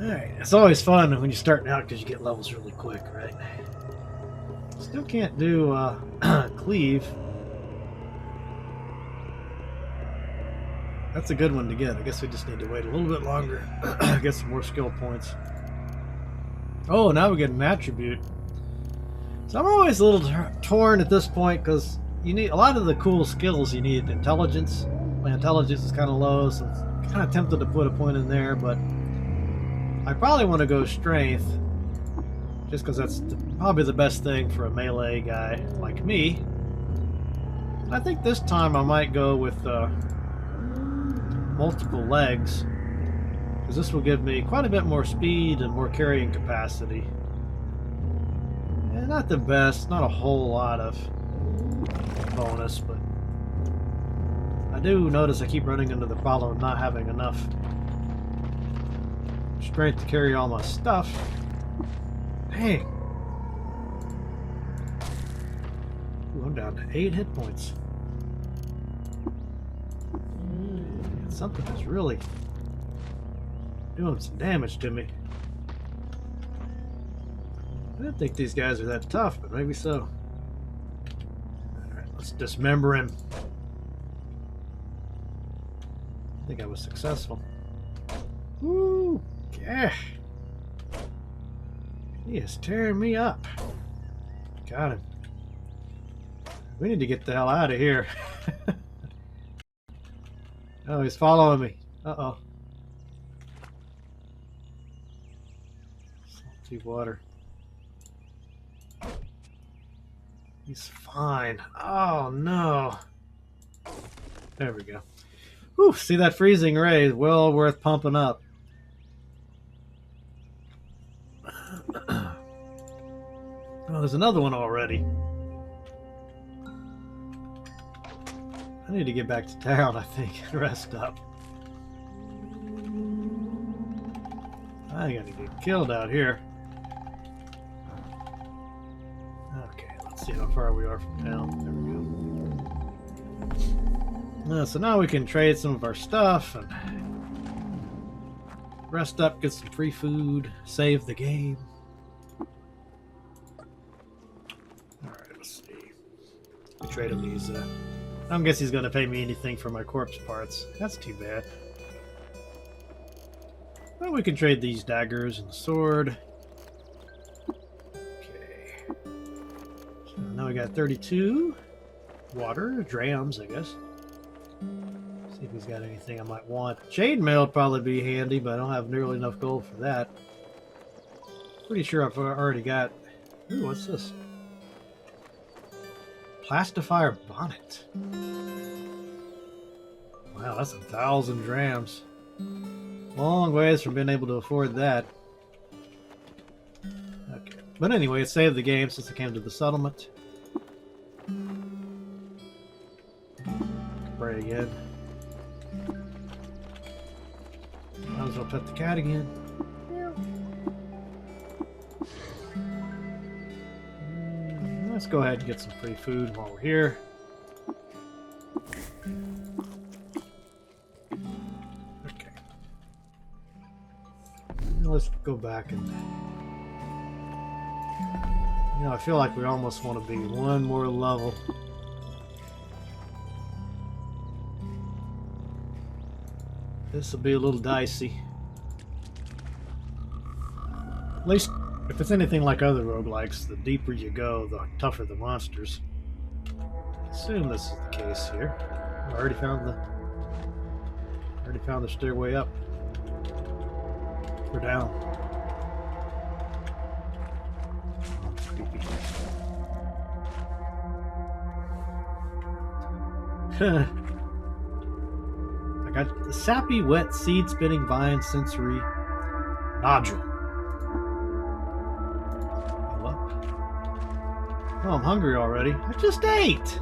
Alright, it's always fun when you're starting out because you get levels really quick, right? Still can't do cleave. That's a good one to get. I guess we just need to wait a little bit longer. Get some more skill points. Oh, now we get an attribute. So I'm always a little torn at this point because you need a lot of the cool skills. You need intelligence. My intelligence is kind of low, so I'm kind of tempted to put a point in there, but I probably want to go strength just because that's probably the best thing for a melee guy like me. And I think this time I might go with multiple legs, because this will give me quite a bit more speed and more carrying capacity. And not the best, not a whole lot of bonus, but I do notice I keep running into the problem of not having enough strength to carry all my stuff. Dang. Ooh, I'm down to 8 hit points. Something is really doing some damage to me. I didn't think these guys are that tough, but maybe so. Alright, let's dismember him. I think I was successful. Woo! Gosh! He is tearing me up. Got him. We need to get the hell out of here. Oh, he's following me. Uh-oh. Salty water. He's fine. Oh, no. There we go. Whew, see that freezing ray is well worth pumping up. Oh, there's another one already. I need to get back to town, I think, and rest up. I ain't gonna get killed out here. Okay, let's see how far we are from town. There we go. So now we can trade some of our stuff and rest up, get some free food, save the game. Alright, let's see. We trade him these. I don't guess he's going to pay me anything for my corpse parts. That's too bad. Well, we can trade these daggers and the sword. Okay. So now we got 32. Water, drams, I guess. See if he's got anything I might want. Chainmail would probably be handy, but I don't have nearly enough gold for that. Pretty sure I've already got... Ooh, what's this? Plastifier bonnet. Wow, that's 1,000 drams. Long ways from being able to afford that. Okay. But anyway, it saved the game since it came to the settlement. Pray again. Might as well pet the cat again. Let's go ahead and get some free food while we're here. Okay. Let's go back and... You know, I feel like we almost want to be one more level. This will be a little dicey. At least, if it's anything like other roguelikes, the deeper you go, the tougher the monsters. I assume this is the case here. I already found the stairway up. Or down. Oh, it's creepy. I got the sappy, wet, seed-spitting vine sensory nodule. Heal up. Oh, I'm hungry already. I just ate!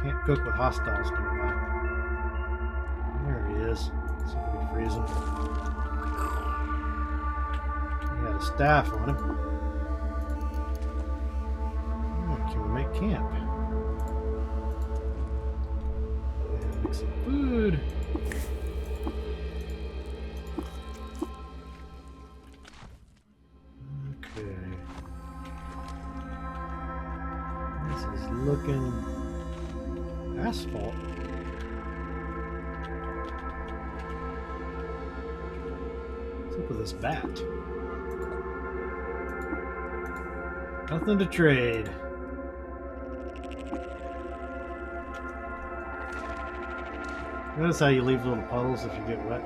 Can't cook with hostiles nearby. There he is. See if we can freeze him. He had a staff on him. Can we make camp? And make some food. Okay. This is looking asphalt. What's up with this bat? Nothing to trade. Notice how you leave little puddles if you get wet.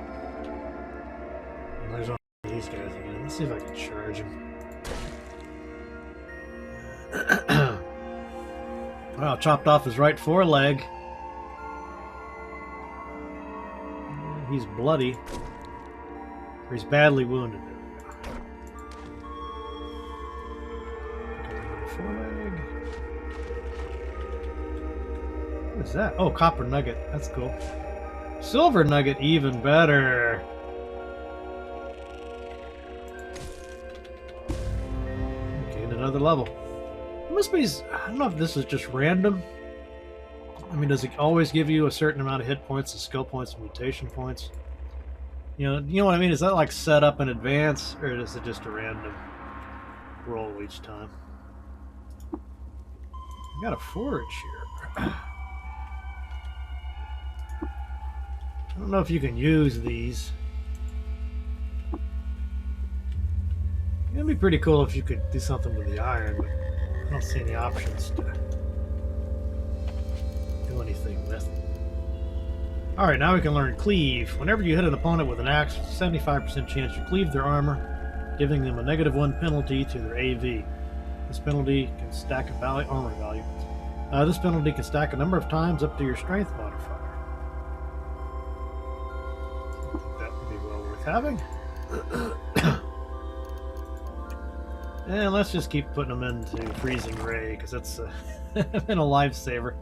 And there's one of these guys again. Let's see if I can charge him. Wow, chopped off his right foreleg. He's bloody. Or he's badly wounded. Foreleg. What is that? Oh, copper nugget. That's cool. Silver nugget, even better. Gained another level. It must be. I don't know if this is just random. I mean, does it always give you a certain amount of hit points, and skill points, and mutation points? You know what I mean? Is that like set up in advance, or is it just a random roll each time? I got a forage here. I don't know if you can use these. It'd be pretty cool if you could do something with the iron, but I don't see any options to do anything with. Alright, now we can learn Cleave. Whenever you hit an opponent with an axe, 75% chance you cleave their armor, giving them a -1 penalty to their AV. This penalty can stack a armor value. This penalty can stack a number of times up to your strength modifier. I think that would be well worth having. And let's just keep putting them into Freezing Ray, because that's been a lifesaver.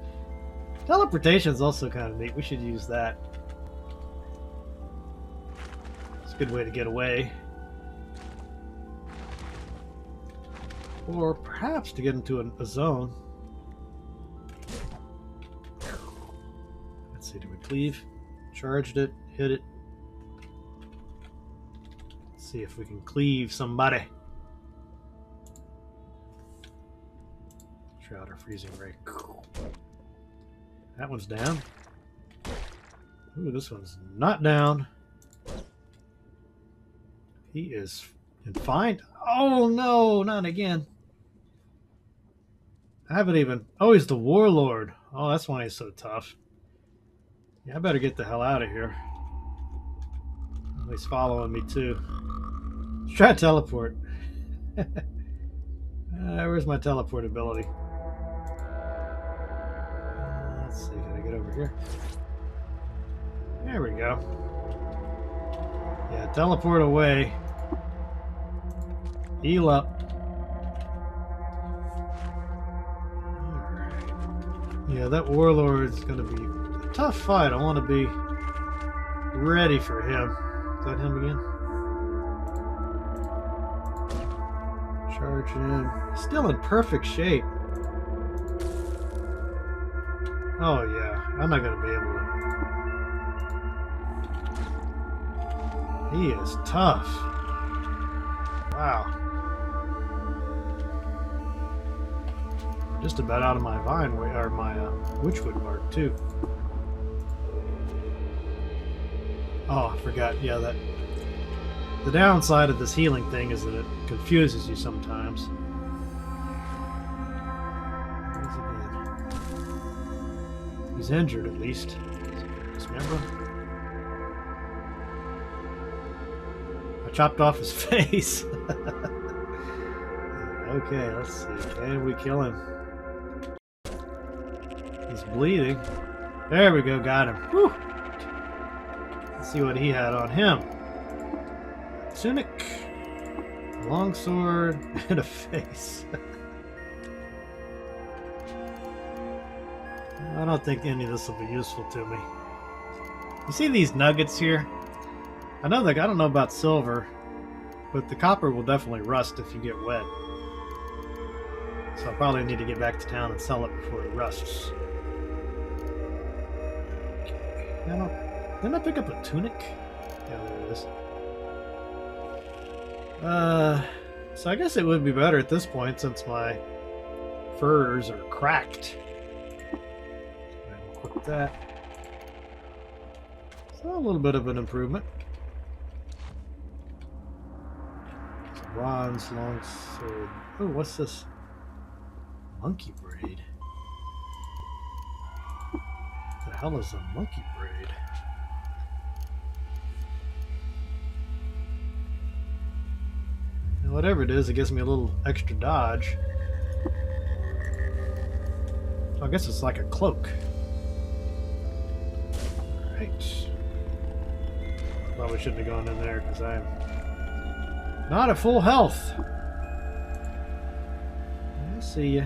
Teleportation is also kind of neat. We should use that. It's a good way to get away. Or perhaps to get into a zone. Let's see, do we cleave? Charged it, hit it. Let's see if we can cleave somebody. Shroud or Freezing Ray. That one's down. Ooh, this one's not down. He is fine. Oh no, not again. I haven't even. Oh, he's the warlord. Oh, that's why he's so tough. Yeah, I better get the hell out of here. Oh, he's following me too. Let's try to teleport. Where's my teleport ability? Let's see, can I get over here? There we go. Yeah, teleport away. Heal up. Alright. Yeah, that warlord's gonna be a tough fight. I want to be ready for him. Is that him again? Charge him. Still in perfect shape. Oh yeah, I'm not gonna be able to. He is tough. Wow. Just about out of my vine way, or my witchwood bark too. Oh, I forgot. Yeah, that. The downside of this healing thing is that it confuses you sometimes. He's injured at least. Dismember? I chopped off his face. Okay, let's see. Can we kill him? He's bleeding. There we go, got him. Whew. Let's see what he had on him. A tunic, a longsword, and a face. I don't think any of this will be useful to me. You see these nuggets here? I don't know about silver, but the copper will definitely rust if you get wet. So I'll probably need to get back to town and sell it before it rusts. Didn't I pick up a tunic? Yeah, there it is. So I guess it would be better at this point since my furs are cracked. Equip that. So a little bit of an improvement. Some bronze, long sword. Oh, what's this? Monkey braid. What the hell is a monkey braid? And whatever it is, it gives me a little extra dodge. So I guess it's like a cloak. Alright. Probably shouldn't have gone in there because I'm not at full health. I see ya.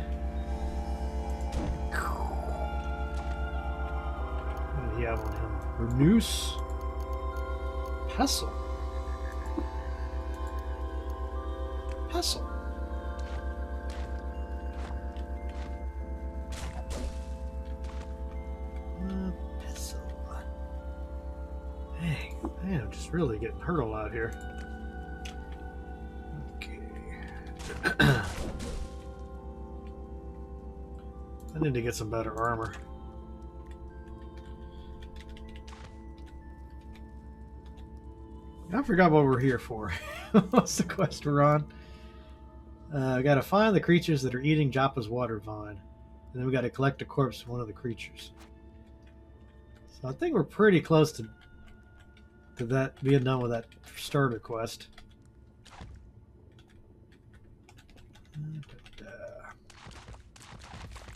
What do you have on him? Cronos? Pestle. Pestle. Pestle. Dang, man, I'm just really getting hurtled out here. Okay. I need to get some better armor. I forgot what we're here for. What's the quest we're on? We gotta find the creatures that are eating Joppa's water vine. And then we gotta collect a corpse from one of the creatures. So I think we're pretty close to that being done with that starter quest.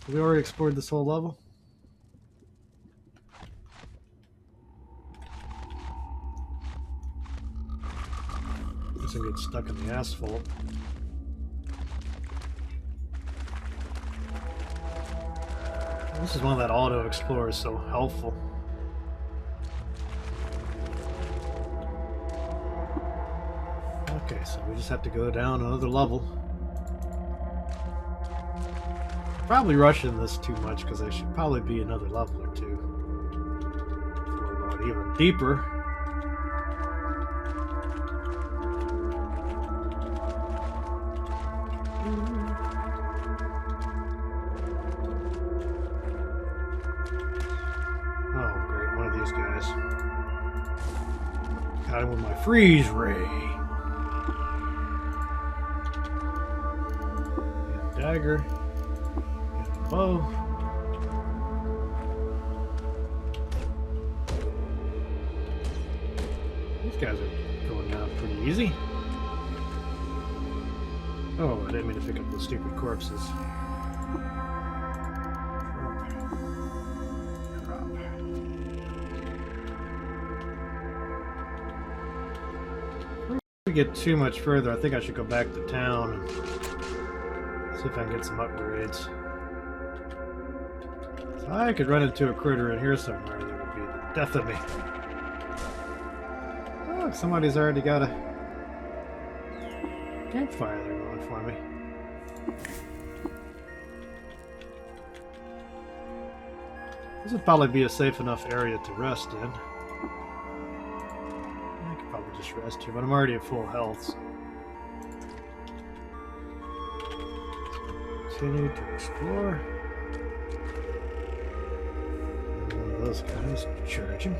Have we already explored this whole level? Guess I get stuck in the asphalt. This is one that auto explorer is so helpful. Okay, so we just have to go down another level. Probably rushing this too much because I should probably be another level or two before we're going even deeper. Oh, great, one of these guys. Got him with my freeze ray. And dagger. Bow. These guys are going down pretty easy. Oh, I didn't mean to pick up those stupid corpses. Drop. Before we get too much further, I think I should go back to town and see if I can get some upgrades. I could run into a critter in here somewhere that would be the death of me. Oh, somebody's already got a campfire there going for me. This would probably be a safe enough area to rest in. I could probably just rest here, but I'm already at full health. So. Continue to explore. Those guys charging.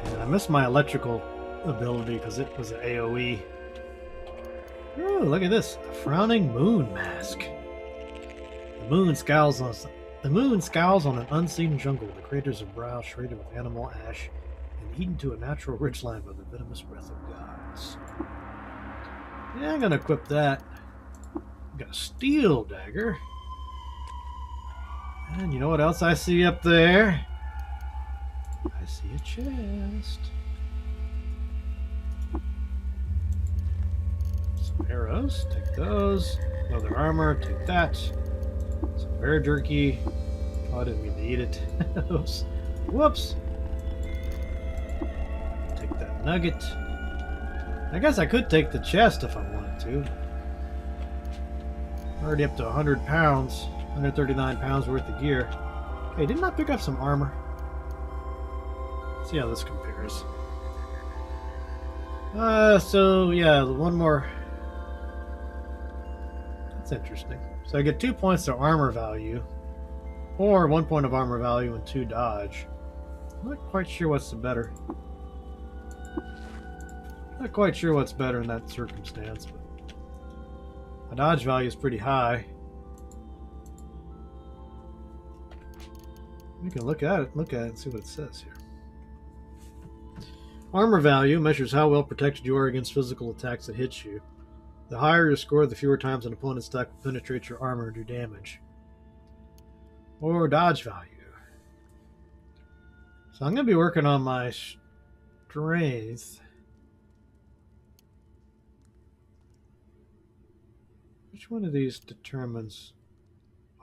And I missed my electrical ability because it was an AoE. Oh, look at this. A frowning moon mask. The moon scowls on an unseen jungle. The craters of brow shredded with animal ash and eaten to a natural ridgeline by the venomous breath of gods. Yeah, I'm gonna equip that. Got a steel dagger. And you know what else I see up there? I see a chest. Some arrows, take those. Leather armor, take that. Some bear jerky. Oh, I didn't mean to eat it. Oops. Whoops. Take that nugget. I guess I could take the chest if I wanted to. Already up to 100 pounds. 139 pounds worth of gear. Hey, didn't I pick up some armor? Let's see how this compares. So yeah, one more. That's interesting. So I get 2 points of armor value, or 1 point of armor value and 2 dodge. I'm not quite sure what's the better. Not quite sure what's better in that circumstance, but my dodge value is pretty high. We can look at it and see what it says here. Armor value measures how well protected you are against physical attacks that hit you. The higher your score, the fewer times an opponent's attack will penetrate your armor and do damage. Or dodge value. So I'm going to be working on my strength. Which one of these determines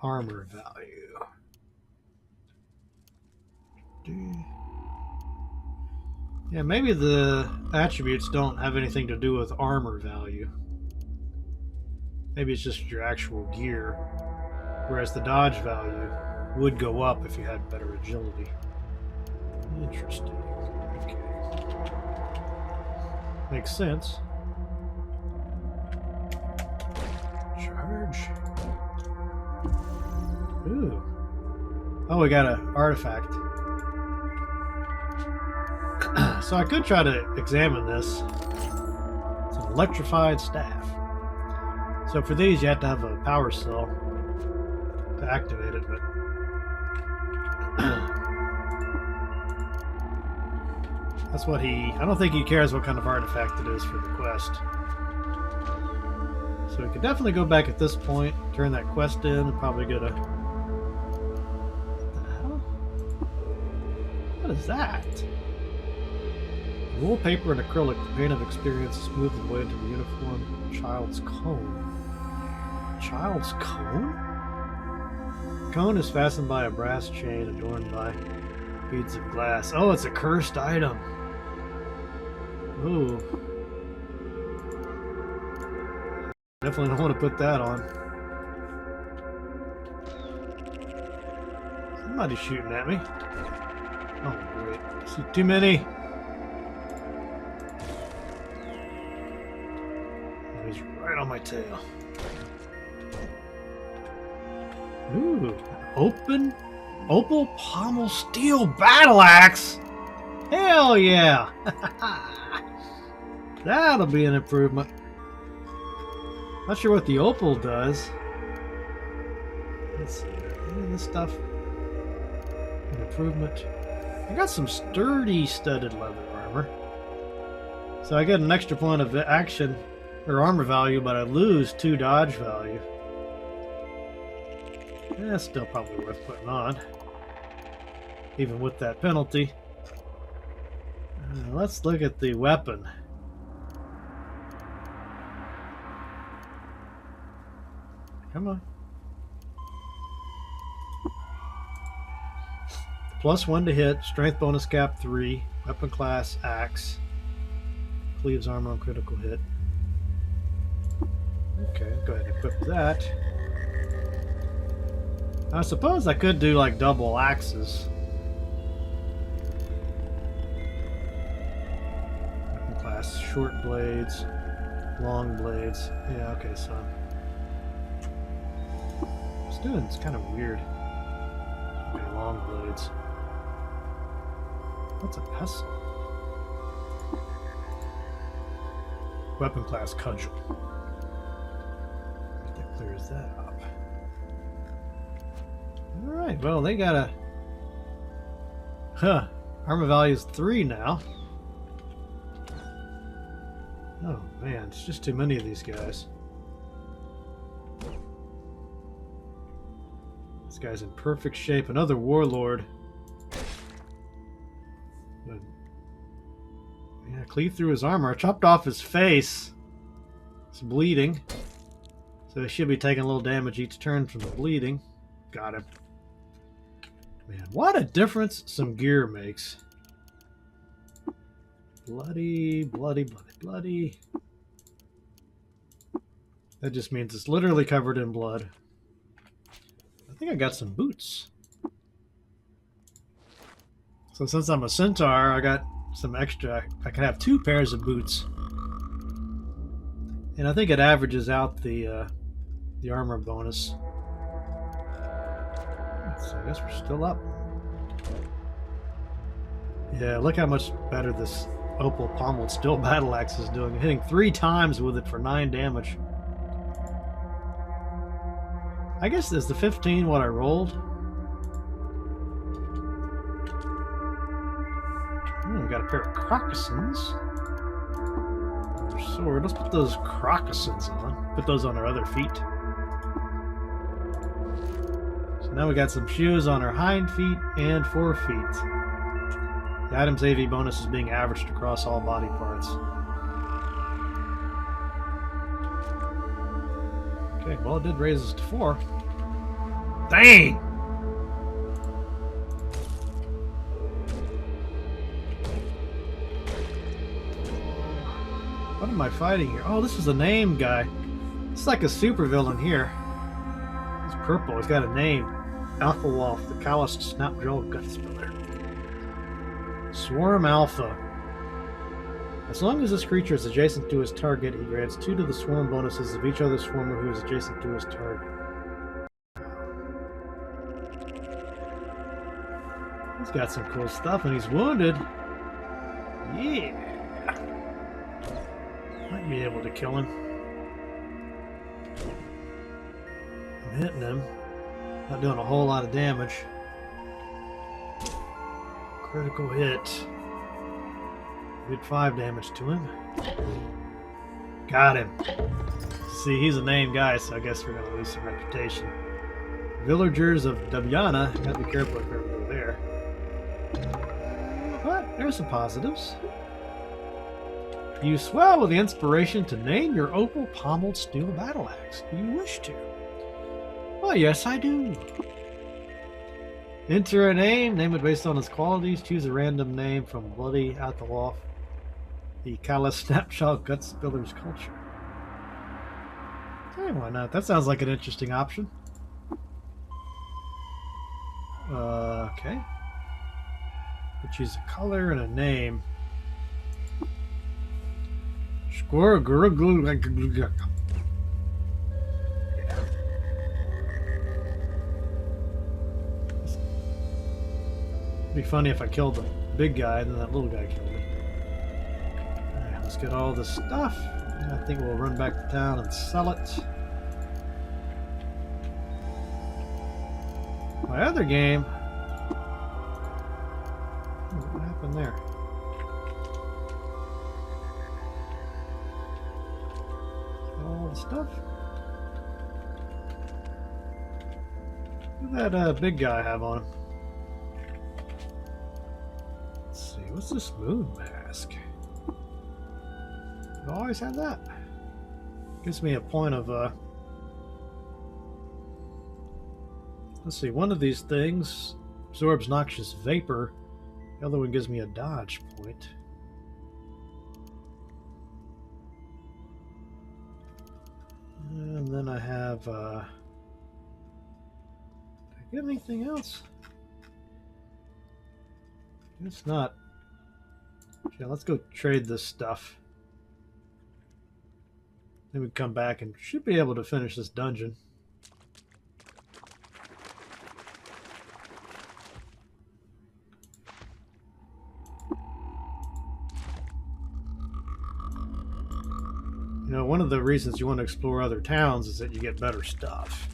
armor value? Yeah, maybe the attributes don't have anything to do with armor value. Maybe it's just your actual gear. Whereas the dodge value would go up if you had better agility. Interesting. Okay. Makes sense. Charge. Ooh. Oh, we got an artifact. So I could try to examine this. It's an electrified staff. So for these, you have to have a power cell to activate it, but that's what I don't think he cares what kind of artifact it is for the quest. So we could definitely go back at this point, turn that quest in, and probably get a... What the hell? What is that? Wool, paper, and acrylic, the paint of experience smooth the way into the uniform. Child's cone. Child's cone? Cone is fastened by a brass chain adorned by beads of glass. Oh, it's a cursed item. Ooh. Definitely don't want to put that on. Somebody's shooting at me. Oh, great. I see too many. He's right on my tail. Ooh, opal pommel steel battle axe. Hell yeah! That'll be an improvement. Not sure what the opal does. Let's see. Any of this stuff. An improvement. I got some sturdy studded leather armor. So I get an extra point of action or armor value, but I lose 2 dodge value. That's still probably worth putting on, even with that penalty. Let's look at the weapon. Come on. +1 to hit, strength bonus cap 3, weapon class axe, cleaves armor on critical hit. Okay, go ahead and equip that. I suppose I could do like double axes. Weapon class, short blades, long blades. Yeah, okay, so it's doing, it's kind of weird. Okay, long blades. What's a pestle? Weapon class cudgel. That clears that up. Alright, well, they got a... Armor value is 3 now. Oh, man, it's just too many of these guys. This guy's in perfect shape. Another warlord. But, yeah, cleaved through his armor. Chopped off his face. It's bleeding. So he should be taking a little damage each turn from the bleeding. Got him. Man, what a difference some gear makes. Bloody, bloody, bloody, bloody. That just means it's literally covered in blood. I think I got some boots. So since I'm a centaur, I got some extra. I can have 2 pairs of boots. And I think it averages out the armor bonus. So I guess we're still up. Yeah, look how much better this opal pommeled steel battle axe is doing. Hitting 3 times with it for 9 damage. I guess is the 15 what I rolled. We got a pair of crocossins. Our sword. Let's put those crocossins on. Put those on our other feet. So now we got some shoes on our hind feet and forefeet. The item's AV bonus is being averaged across all body parts. Okay, well it did raise us to 4. Dang! What am I fighting here? Oh, this is a name guy. It's like a supervillain here. He's purple. He's got a name. Alpha Wolf, the calloused snap-jaw gut spiller. Swarm Alpha. As long as this creature is adjacent to his target, he grants 2 to the swarm bonuses of each other swarmer who is adjacent to his target. He's got some cool stuff and he's wounded. Yeah. Might be able to kill him. I'm hitting him. Not doing a whole lot of damage. Critical hit. Did 5 damage to him. Got him. See, he's a named guy, so I guess we're going to lose some reputation. Villagers of Dabiana. Gotta be careful if we're over there. But there's some positives. You swell with the inspiration to name your opal pommeled steel battle axe. Do you wish to? Well, yes, I do. Enter a name it based on its qualities. Choose a random name from Bloody Out the Wolf, the callous snapshot gut spiller's culture. Hey, why not? That sounds like an interesting option. Okay. We'll choose a color and a name. It'd be funny if I killed the big guy and then that little guy killed me. Alright, let's get all this stuff. I think we'll run back to town and sell it. My other game. What happened there? All the stuff. What did that big guy have on him? Let's see, what's this moon mask? I've always had that. Gives me a point of let's see, one of these things absorbs noxious vapor. The other one gives me a dodge point. And then I have did I get anything else? It's not. Yeah, let's go trade this stuff. Then we come back and should be able to finish this dungeon. You know, one of the reasons you want to explore other towns is that you get better stuff,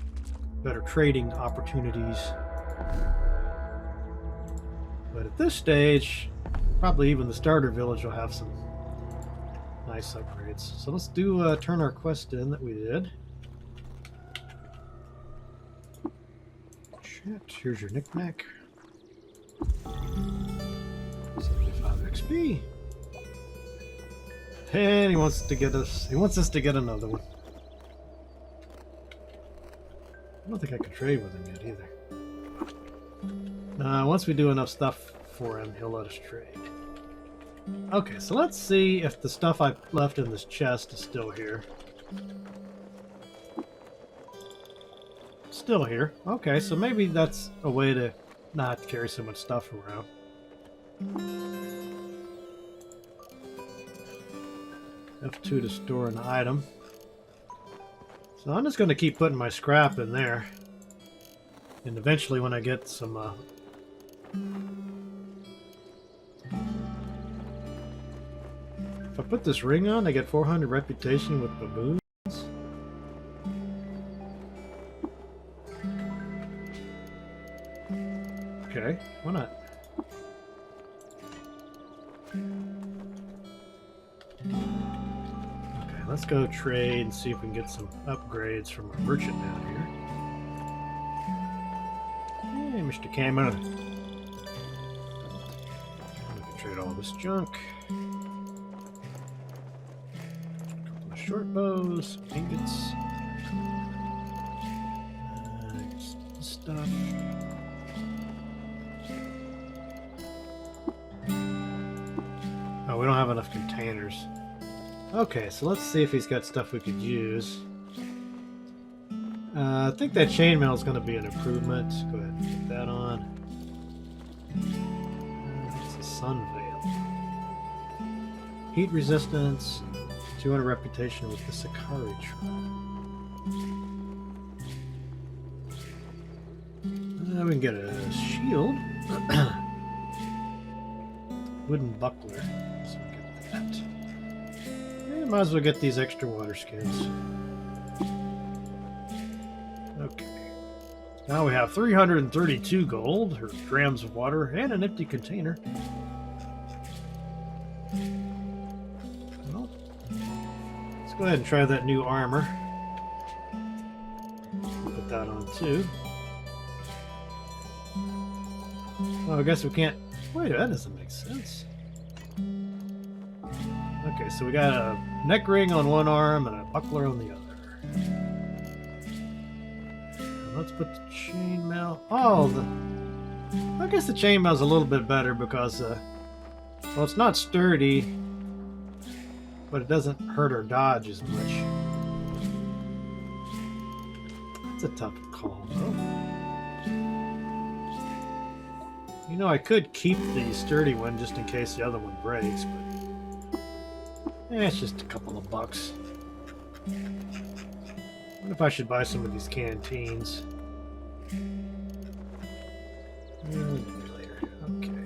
better trading opportunities. But at this stage, probably even the starter village will have some nice upgrades. So let's do turn our quest in that we did. Shit, here's your knick-knack. 75 XP. And he wants to get us. He wants us to get another one. I don't think I can trade with him yet either. Once we do enough stuff for him, he'll let us trade. Okay, so let's see if the stuff I left in this chest is still here. Still here. Okay, so maybe that's a way to not carry so much stuff around. F2 to store an item. So I'm just going to keep putting my scrap in there. And eventually when I get some... if I put this ring on, I get 400 reputation with baboons. Okay, why not? Okay, let's go trade and see if we can get some upgrades from our merchant down here. Hey, Mr. Cameron. We can trade all this junk. A couple of short bows, ingots, stuff. Oh, we don't have enough containers. Okay, so let's see if he's got stuff we could use. I think that chainmail is going to be an improvement. Go ahead and put that on. It's a sun veil. Heat resistance, 200 reputation with the Sakari tribe. We can get a shield. Wooden buckler. So we'll get that. And might as well get these extra water skins. Okay. Now we have 332 gold, or grams of water, and an empty container. Well, let's go ahead and try that new armor. Put that on too. Oh, I guess we can't... Wait, that doesn't make sense. Okay, so we got a neck ring on one arm and a buckler on the other. Let's put the chainmail... Oh, I guess the chainmail's a little bit better because, well, it's not sturdy, but it doesn't hurt or dodge as much. It's a tough call, though. You know, I could keep the sturdy one just in case the other one breaks, but it's just a couple of bucks. What if I should buy some of these canteens? Later. Okay.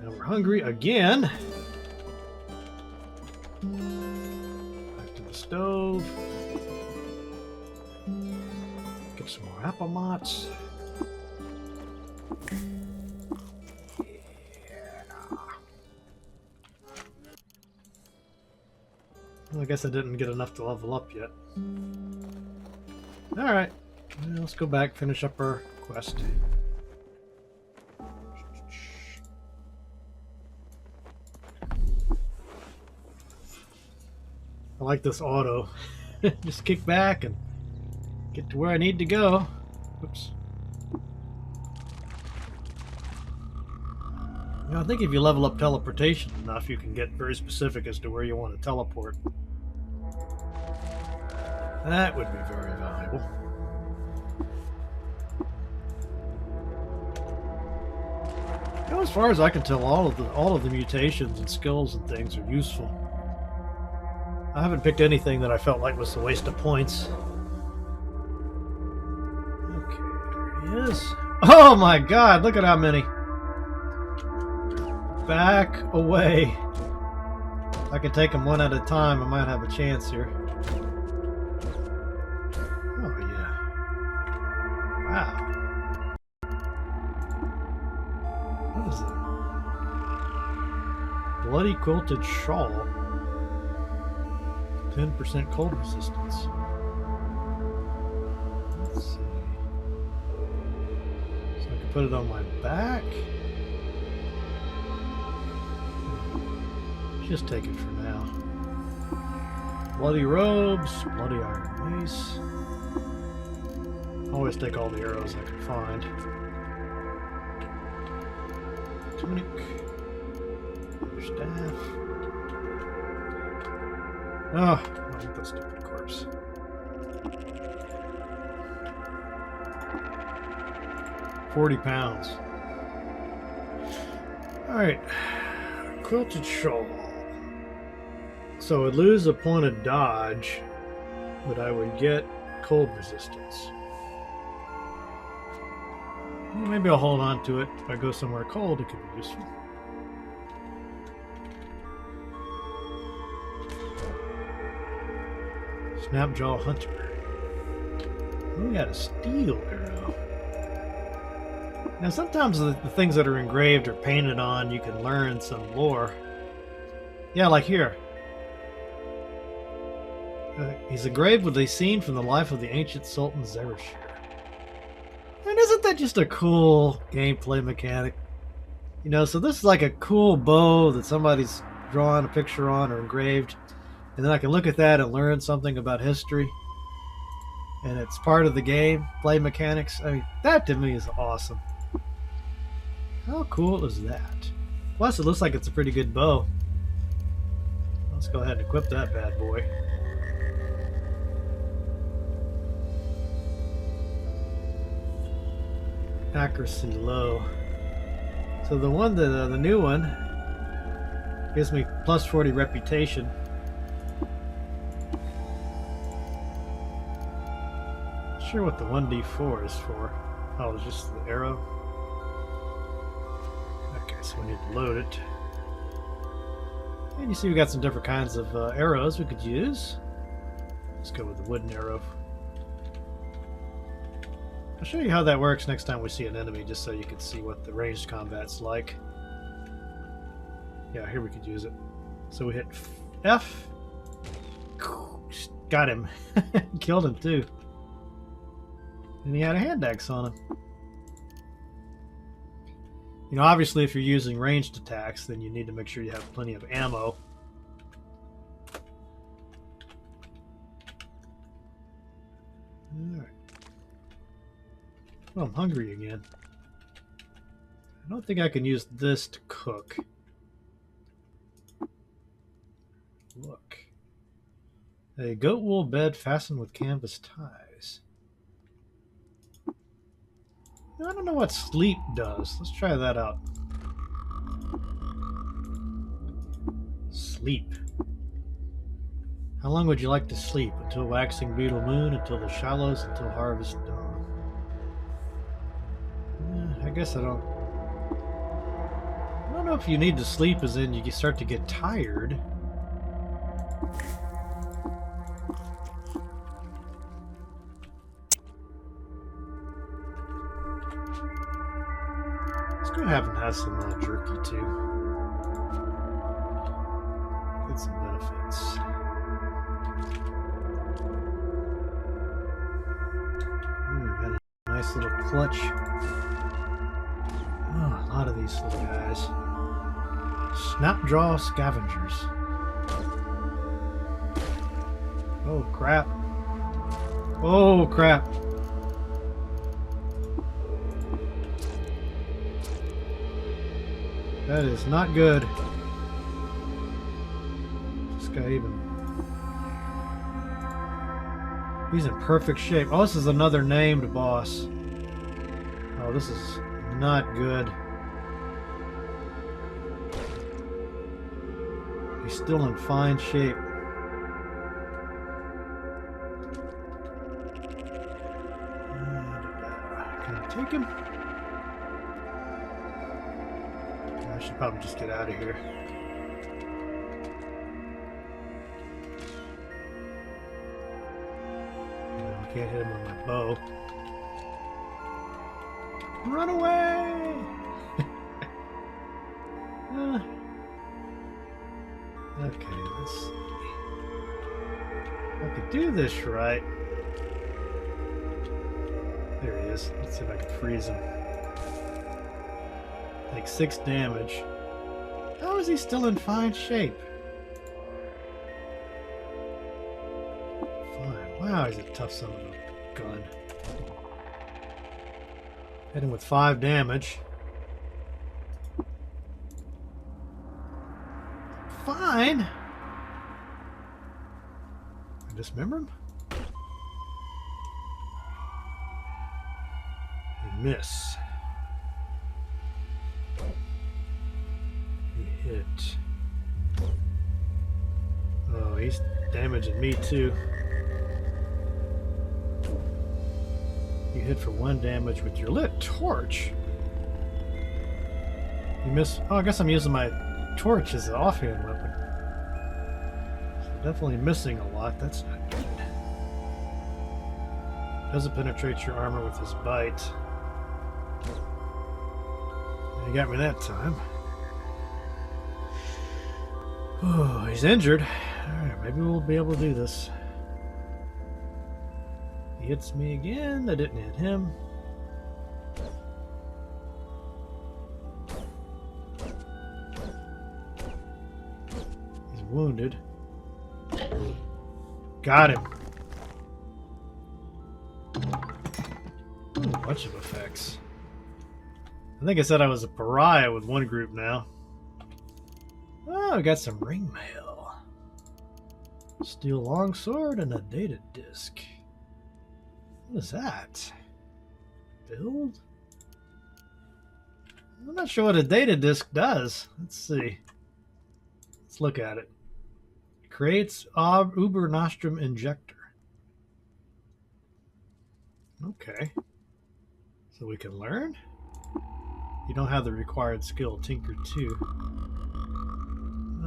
Now we're hungry again. Back to the stove. Get some more apple mots. Well, I guess I didn't get enough to level up yet. Alright, well, let's go back, finish up our quest. I like this auto. Just kick back and get to where I need to go. Oops. You know, I think if you level up teleportation enough, you can get very specific as to where you want to teleport. That would be very valuable. You know, as far as I can tell, all of the mutations and skills and things are useful. I haven't picked anything that I felt like was a waste of points. Okay, there he is. Oh my god, look at how many. Back away. If I can take them one at a time, I might have a chance here. Oh yeah. Wow. What is it? Bloody quilted shawl. 10% cold resistance. Let's see. put it on my back? Just take it for now. Bloody robes, bloody iron mace. Always take all the arrows I can find. Tunic. Staff. Oh, I want that stupid corpse. £40. Alright. Quilted shawl. So I'd lose a point of dodge, but I would get cold resistance. Well, maybe I'll hold on to it. If I go somewhere cold, it could be useful. Snapjaw Hunter. We got a steel arrow. Now sometimes the things that are engraved or painted on, you can learn some lore. Yeah, like here. He's engraved with a scene from the life of the ancient Sultan Zereshir. And isn't that just a cool gameplay mechanic? You know, so this is like a cool bow that somebody's drawn a picture on or engraved. And then I can look at that and learn something about history. And it's part of the game, play mechanics. I mean, that to me is awesome. How cool is that? Plus, it looks like it's a pretty good bow. Let's go ahead and equip that bad boy. Accuracy low. So the one that the new one gives me plus 40 reputation. Not sure what the 1d4 is for. Oh, it's just the arrow. Okay, so we need to load it. And you see we got some different kinds of arrows we could use. Let's go with the wooden arrow. I'll show you how that works next time we see an enemy, just so you can see what the ranged combat's like. Yeah, here we could use it. So we hit F. Got him. Killed him too. And he had a hand axe on him. You know, obviously if you're using ranged attacks, then you need to make sure you have plenty of ammo. Alright. Oh, I'm hungry again. I don't think I can use this to cook. Look. A goat wool bed fastened with canvas ties. I don't know what sleep does. Let's try that out. Sleep. How long would you like to sleep? Until waxing beetle moon, until the shallows, until harvest dawn. I guess I don't know if you need to sleep as in you start to get tired. Let's go ahead and have some jerky too. Get some benefits. Got a nice little clutch. Oh, a lot of these little guys. Snapjaw Scavengers. Oh, crap. Oh, crap. That is not good. This guy even... He's in perfect shape. Oh, this is another named boss. Oh, this is not good. He's still in fine shape. Can I take him? I should probably just get out of here. No, I can't hit him with my bow. Run away! Okay, let's see. If I could do this right. There he is. Let's see if I can freeze him. Like 6 damage. How is he still in fine shape? Fine. Wow, he's a tough son of a gun. Hit him with 5 damage. Fine. I dismember him? You miss. You hit. Oh, he's damaging me too. You hit for 1 damage with your lit torch. You miss. Oh, I guess I'm using my torch as an offhand weapon. So definitely missing a lot. That's not good. Doesn't penetrate your armor with his bite. He got me that time. Oh, he's injured. Alright, maybe we'll be able to do this. He hits me again. I didn't hit him. He's wounded. Got him. Ooh, a bunch of effects. I think I said I was a pariah with one group now. Oh, I got some ring mail. Steel longsword and a data disc. What is that? Build? I'm not sure what a data disc does. Let's see. Let's look at it. Creates Uber Nostrum injector. Okay. So we can learn? You don't have the required skill, Tinker 2.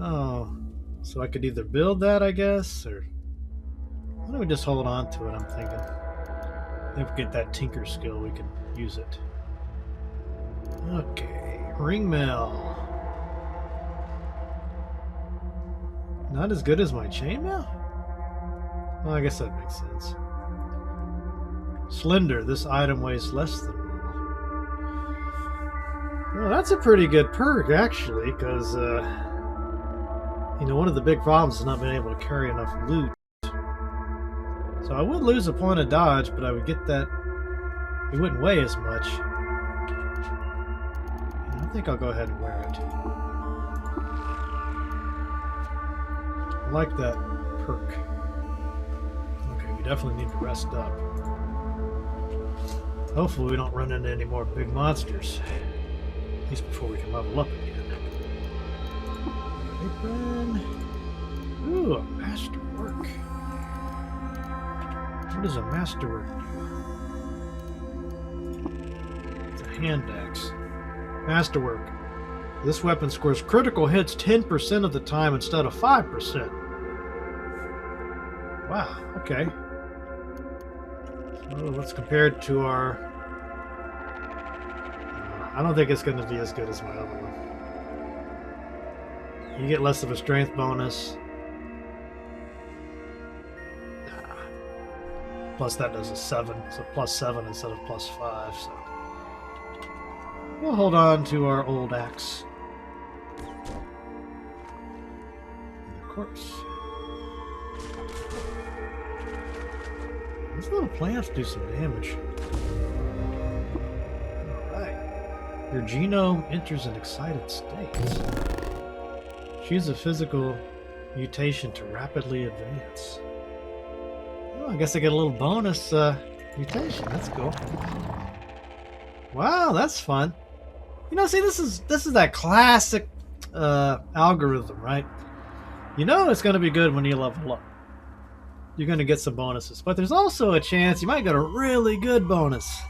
Oh. So I could either build that, I guess, or... Why don't we just hold on to it, I'm thinking. If we get that Tinker skill, we can use it. Okay. Ring mail. Not as good as my chainmail? Well, I guess that makes sense. Slender. This item weighs less than normal. Well, that's a pretty good perk, actually, because, you know, one of the big problems is not being able to carry enough loot. So I would lose a point of dodge, but I would get that... It wouldn't weigh as much. And I think I'll go ahead and wear it. I like that perk. Okay, we definitely need to rest up. Hopefully we don't run into any more big monsters. At least before we can level up again. Apron. Ooh, a masterwork. What does a masterwork do? It's a hand axe. Masterwork. This weapon scores critical hits 10% of the time instead of 5%. Wow, okay. So let's compare it to our... I don't think it's going to be as good as my other one. You get less of a strength bonus. Plus that does a 7, so plus 7 instead of plus 5, so... We'll hold on to our old axe. And of course. These little plants do some damage. Alright. Your genome enters an excited state. Choose a physical mutation to rapidly advance. Oh, I guess I get a little bonus mutation. That's cool. Wow, that's fun. You know, see, this is that classic algorithm, right? You know it's going to be good when you level up. You're going to get some bonuses, but there's also a chance you might get a really good bonus.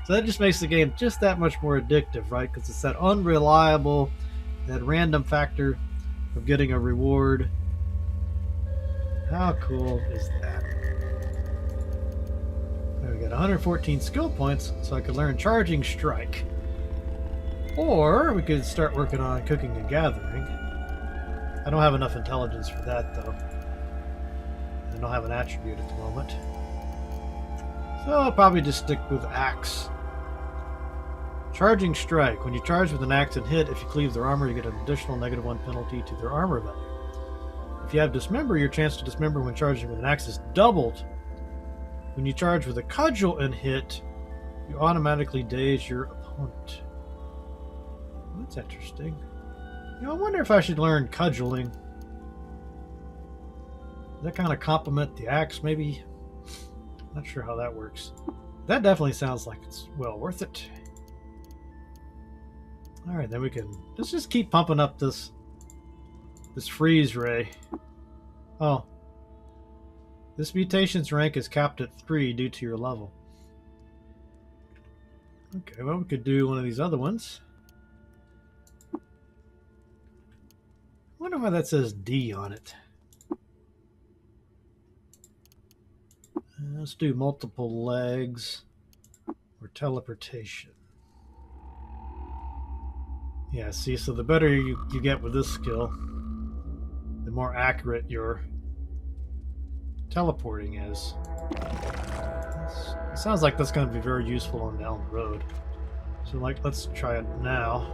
So that just makes the game just that much more addictive, right? Because it's that unreliable, that random factor of getting a reward. How cool is that? There we got 114 skill points, so I could learn Charging Strike. Or we could start working on Cooking and Gathering. I don't have enough intelligence for that, though. I don't have an attribute at the moment. So I'll probably just stick with Axe. Charging strike. When you charge with an axe and hit, if you cleave their armor, you get an additional -1 penalty to their armor value. If you have dismember, your chance to dismember when charging with an axe is doubled. When you charge with a cudgel and hit, you automatically daze your opponent. That's interesting. You know, I wonder if I should learn cudgeling. Does that kind of complement the axe, maybe? Not sure how that works. That definitely sounds like it's well worth it. Alright, then we can... Let's just keep pumping up this freeze ray. Oh. This mutation's rank is capped at 3 due to your level. Okay, well, we could do one of these other ones. I wonder why that says D on it. Let's do multiple legs or teleportation. Yeah, see, so the better you get with this skill, the more accurate your teleporting is. It sounds like that's going to be very useful on down the road. So, like, let's try it now.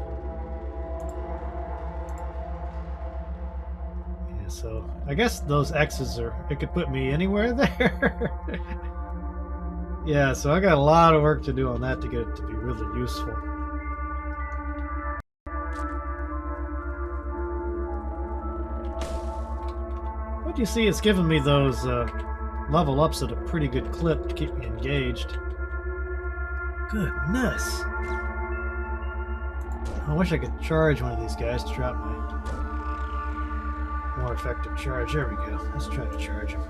Yeah, so I guess those X's are... It could put me anywhere there. Yeah, so I got a lot of work to do on that to get it to be really useful. But you see, it's giving me those level ups at a pretty good clip to keep me engaged. Goodness! I wish I could charge one of these guys to drop my more effective charge. There we go. Let's try to charge him.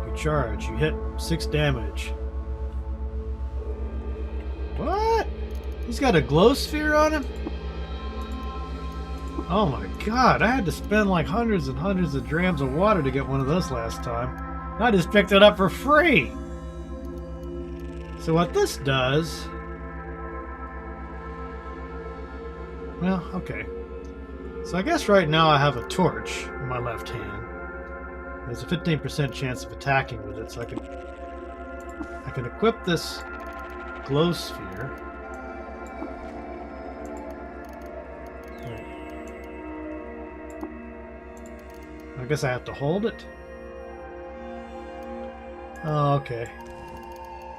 You charge. You hit 6 damage. What? He's got a glow sphere on him? Oh my god, I had to spend like hundreds and hundreds of drams of water to get one of those last time. I just picked it up for free! So what this does... Well, okay. So I guess right now I have a torch in my left hand. There's a 15% chance of attacking with it, so I can equip this glow sphere. I guess I have to hold it. Oh, okay.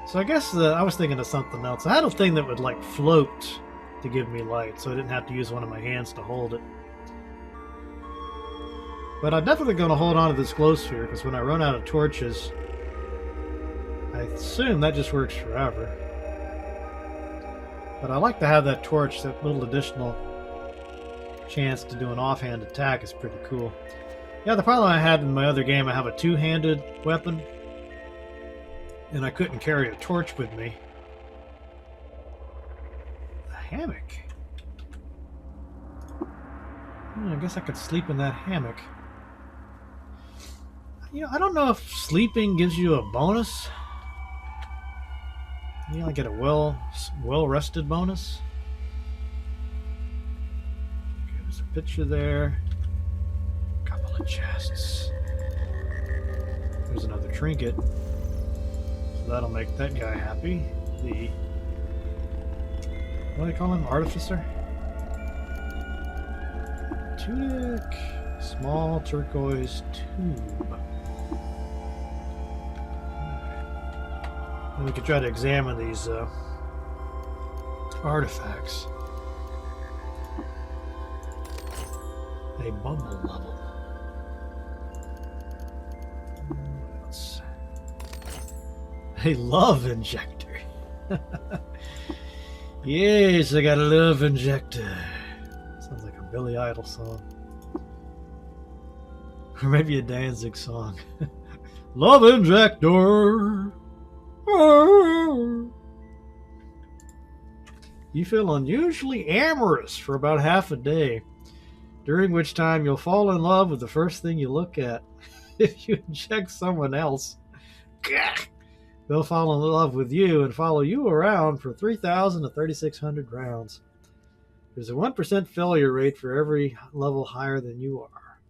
So I guess I was thinking of something else. I had a thing that would like float to give me light, so I didn't have to use one of my hands to hold it. But I'm definitely going to hold on to this glow sphere, because when I run out of torches, I assume that just works forever. But I like to have that torch, that little additional chance to do an offhand attack is pretty cool. Yeah, the problem I had in my other game, I have a two-handed weapon, and I couldn't carry a torch with me. A hammock. I guess I could sleep in that hammock. You know, I don't know if sleeping gives you a bonus. You know, I get a well-rested bonus. Okay, there's a picture there. Couple of chests. There's another trinket. So that'll make that guy happy. The... What do they call him? Artificer? Tunic. Small turquoise tube. And we could try to examine these artifacts. A bubble level. A love injector. Yes, I got a love injector. Sounds like a Billy Idol song. Or maybe a Danzig song. Love injector. You feel unusually amorous for about half a day, during which time you'll fall in love with the first thing you look at. If you inject someone else, they'll fall in love with you and follow you around for 3,000 to 3,600 rounds. There's a 1% failure rate for every level higher than you are.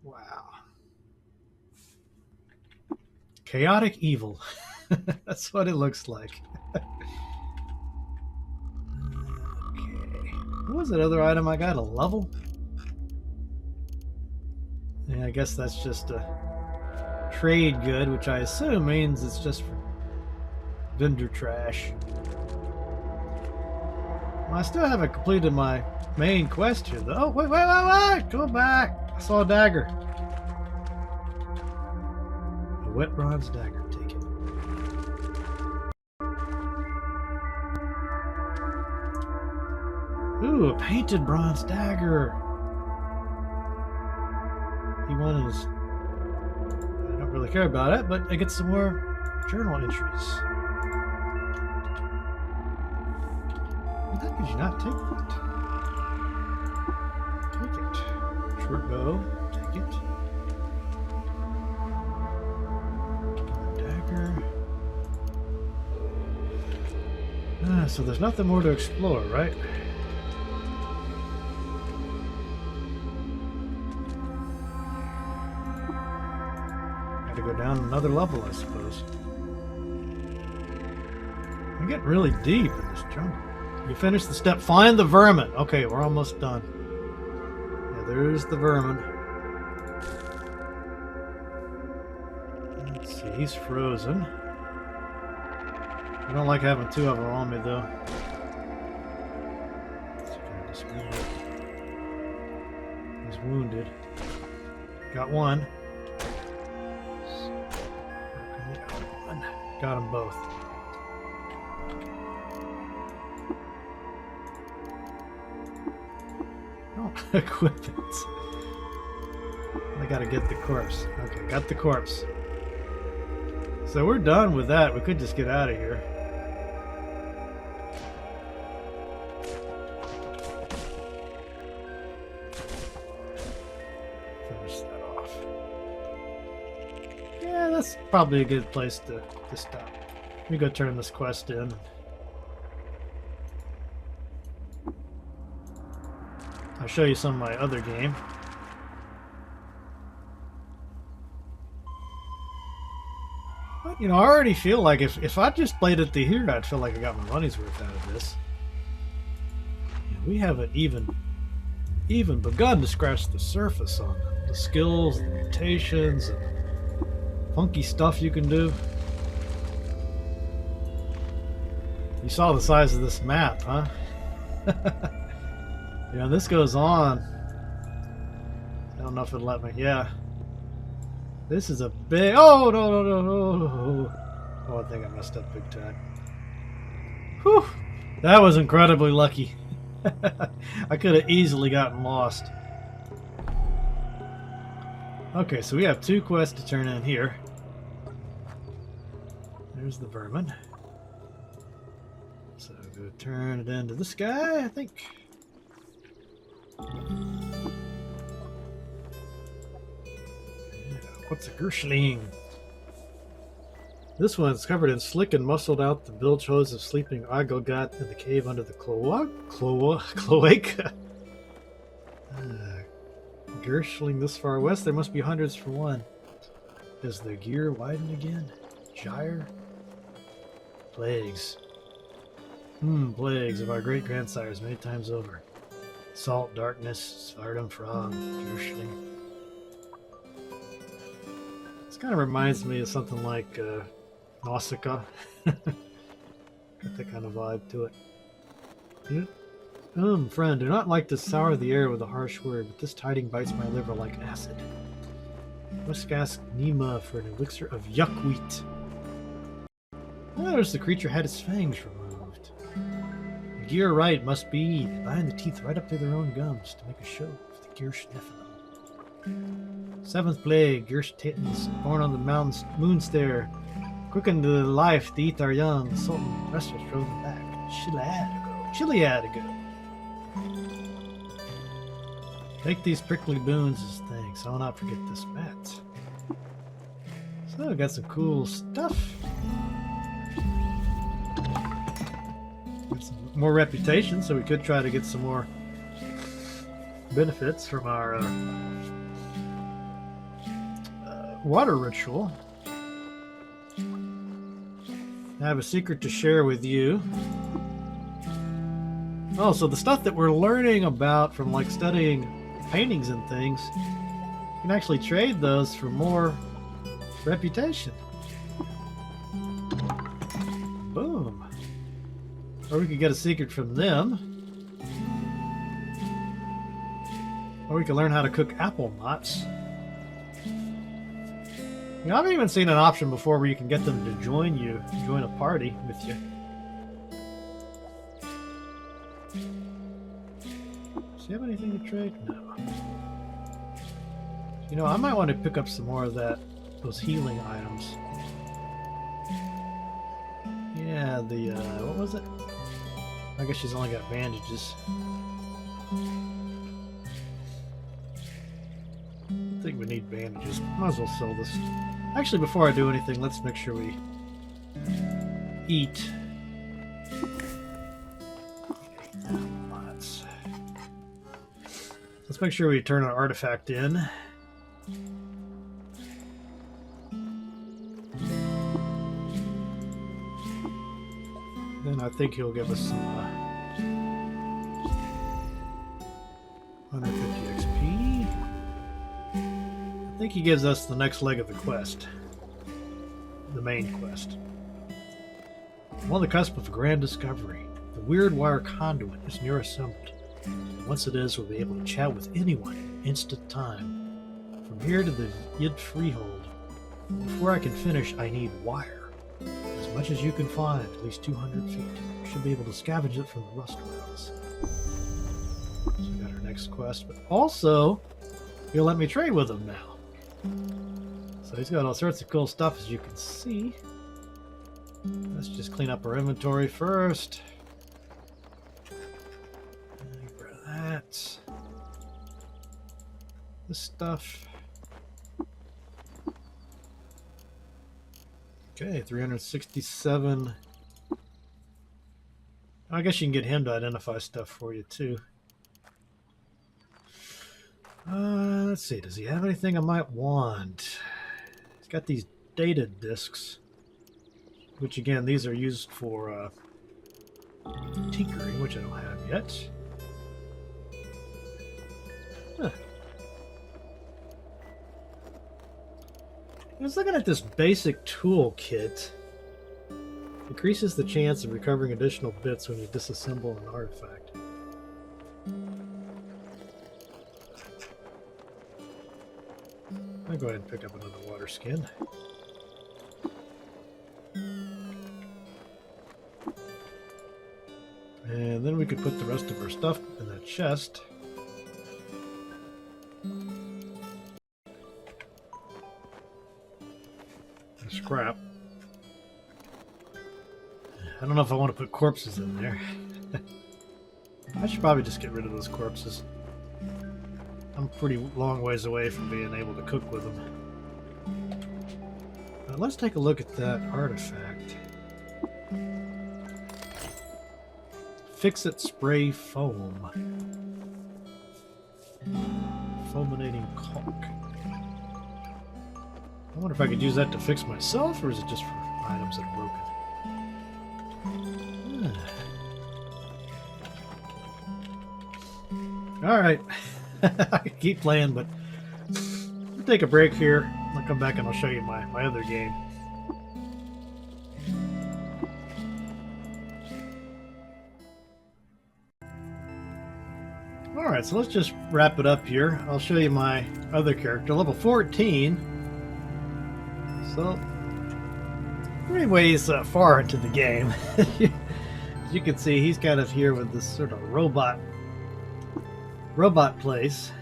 Wow. Chaotic evil. That's what it looks like. Okay. What was that other item I got? A level? Yeah, I guess that's just a trade good, which I assume means it's just for vendor trash. Well, I still haven't completed my main quest here, though. Oh, wait! Go back! I saw a dagger. A wet bronze dagger. Take it. Ooh, a painted bronze dagger. He wanted his... I don't really care about it, but I get some more journal entries. How could you not take that? Take it. Short bow. Take it. Dagger. So there's nothing more to explore, right? Got to go down another level, I suppose. I'm getting really deep in this jungle. You finished the step. Find the vermin. Okay, we're almost done. Yeah, there's the vermin. Let's see, he's frozen. I don't like having two of them on me, though. He's wounded. Got one. Got them both. Equip it. I gotta get the corpse. Okay, got the corpse. So we're done with that. We could just get out of here. Finish that off. Yeah, that's probably a good place to stop. Let me go turn this quest in. I'll show you some of my other game. But, you know, I already feel like if I just played it to here, I'd feel like I got my money's worth out of this. You know, we haven't even begun to scratch the surface on the skills, the mutations, and funky stuff you can do. You saw the size of this map, huh? You know, this goes on. I don't know if it'll let me. Yeah. This is a big... Oh, no. Oh, I think I messed up big time. Whew. That was incredibly lucky. I could have easily gotten lost. Okay, so we have two quests to turn in here. There's the vermin. So go turn it into this guy, I think. What's a Gershling? This one's covered in slick and muscled out the bilge hose of sleeping Agogat in the cave under the cloaca. Gershling this far west, there must be hundreds for one. Does the gear widen again? Gyre? Plagues. Plagues of our great grandsires many times over. Salt, darkness, Svardom, Frog, Gershling. This kind of reminds me of something like Nausicaa. Got that kind of vibe to it. Friend, do not like to sour the air with a harsh word, but this tiding bites my liver like acid. Must ask Nima for an elixir of yuckweed. I noticed the creature had its fangs removed. The gear right must be bind the teeth right up to their own gums to make a show of the Gersh Nephilim. Seventh plague, Gersh Titans, born on the mountain's moonstair, quickened to life to eat our young. The Sultan Restless drove them back. Chiliadigo. Take these prickly boons as thanks. I will not forget this mat. So I got some cool stuff. Got some more reputation, so we could try to get some more benefits from our water ritual. I have a secret to share with you. Oh, so the stuff that we're learning about from like studying paintings and things, you can actually trade those for more reputation. Boom. Or we could get a secret from them. Or we could learn how to cook apple knots. You know, I've even seen an option before where you can get them to join a party with you. Does he have anything to trade? No. You know, I might want to pick up some more of those healing items. Yeah, what was it? I guess she's only got bandages. I think we need bandages. Might as well sell this. Actually, before I do anything, let's make sure we eat. Let's make sure we turn an artifact in. Then I think he'll give us some 150 XP. I think he gives us the next leg of the quest. The main quest. I'm on the cusp of a grand discovery. The weird wire conduit is near assembled. Once it is, we'll be able to chat with anyone in instant time. From here to the Yid Freehold. Before I can finish, I need wire. As much as you can find, at least 200 feet. You should be able to scavenge it from the rust wells. So we got our next quest, but also, he'll let me trade with him now. So he's got all sorts of cool stuff, as you can see. Let's just clean up our inventory first. That. This stuff. Okay, 367. I guess you can get him to identify stuff for you too. Let's see, does he have anything I might want? He's got these data discs, which again, these are used for tinkering, which I don't have yet. Huh. I was looking at this basic toolkit. Increases the chance of recovering additional bits when you disassemble an artifact. I'll go ahead and pick up another water skin. And then we could put the rest of our stuff in that chest. Scrap. I don't know if I want to put corpses in there. I should probably just get rid of those corpses. I'm a pretty long ways away from being able to cook with them. Now let's take a look at that artifact. Fix-It Spray Foam. Fulminating caulk. I wonder if I could use that to fix myself, or is it just for items that are broken? Alright. I can keep playing, but I'll take a break here. I'll come back and I'll show you my other game. Alright, so let's just wrap it up here. I'll show you my other character, level 14. So, pretty ways far into the game. As you can see, he's kind of here with this sort of robot place,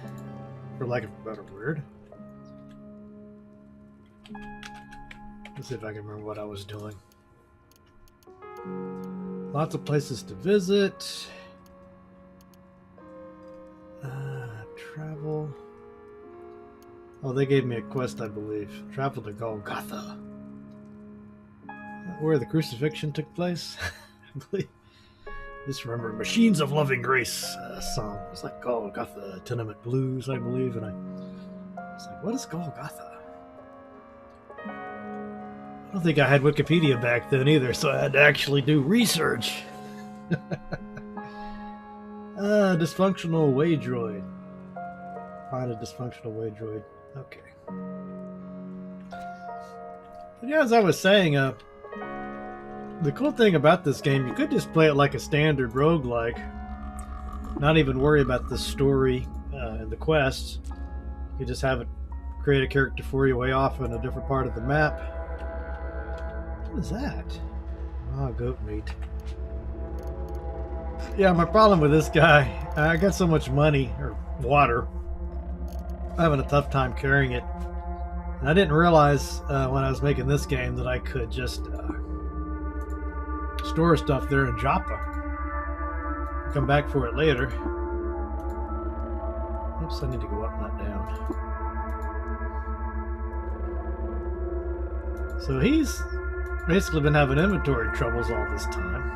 for lack of a better word. Let's see if I can remember what I was doing. Lots of places to visit. Travel. Oh, they gave me a quest, I believe. Travel to Golgotha. Where the crucifixion took place, I believe. Just remember Machines of Loving Grace song. It was like Golgotha Tenement Blues, I believe, and I was like, what is Golgotha? I don't think I had Wikipedia back then either, so I had to actually do research. Dysfunctional way droid. Find a dysfunctional way droid. Okay. But yeah, as I was saying, the cool thing about this game, you could just play it like a standard roguelike. Not even worry about the story and the quests. You could just have it create a character for you way off in a different part of the map. What is that? Oh, goat meat. Yeah, my problem with this guy, I got so much money, or water, I'm having a tough time carrying it. And I didn't realize when I was making this game that I could just store stuff there in Joppa. Come back for it later. Oops, I need to go up, not down. So he's basically been having inventory troubles all this time.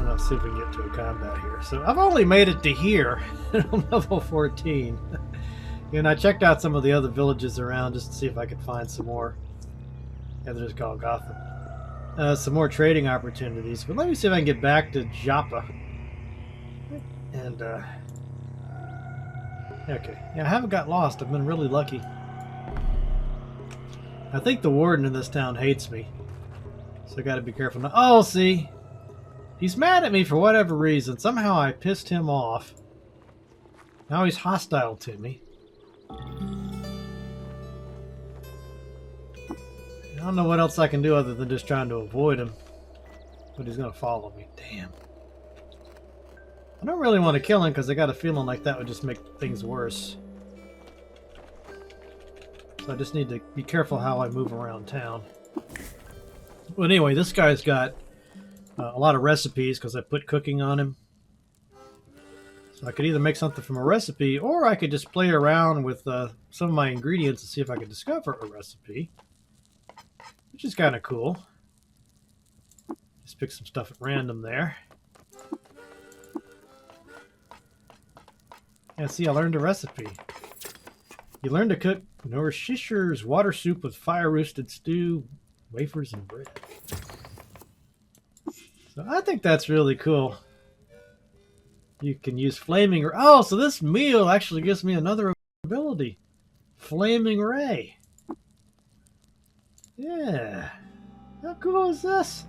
Let's see if we can get to a combat here. So I've only made it to here. I'm level 14. And I checked out some of the other villages around just to see if I could find some more. Yeah, they're just called Gotham. Some more trading opportunities. But let me see if I can get back to Joppa. And, okay. Yeah, I haven't got lost. I've been really lucky. I think the warden in this town hates me. So I gotta be careful now. Oh, see? He's mad at me for whatever reason. Somehow I pissed him off. Now he's hostile to me. I don't know what else I can do other than just trying to avoid him. But he's going to follow me. Damn. I don't really want to kill him because I got a feeling like that would just make things worse. So I just need to be careful how I move around town. Well, anyway, this guy's got a lot of recipes because I put cooking on him. So I could either make something from a recipe, or I could just play around with some of my ingredients and see if I could discover a recipe. Which is kind of cool. Just pick some stuff at random there. And see, I learned a recipe. You learn to cook Norshishir's water soup with fire-roasted stew, wafers, and bread. So I think that's really cool. You can use flaming... Oh, so this meal actually gives me another ability. Flaming Ray. Yeah. How cool is this?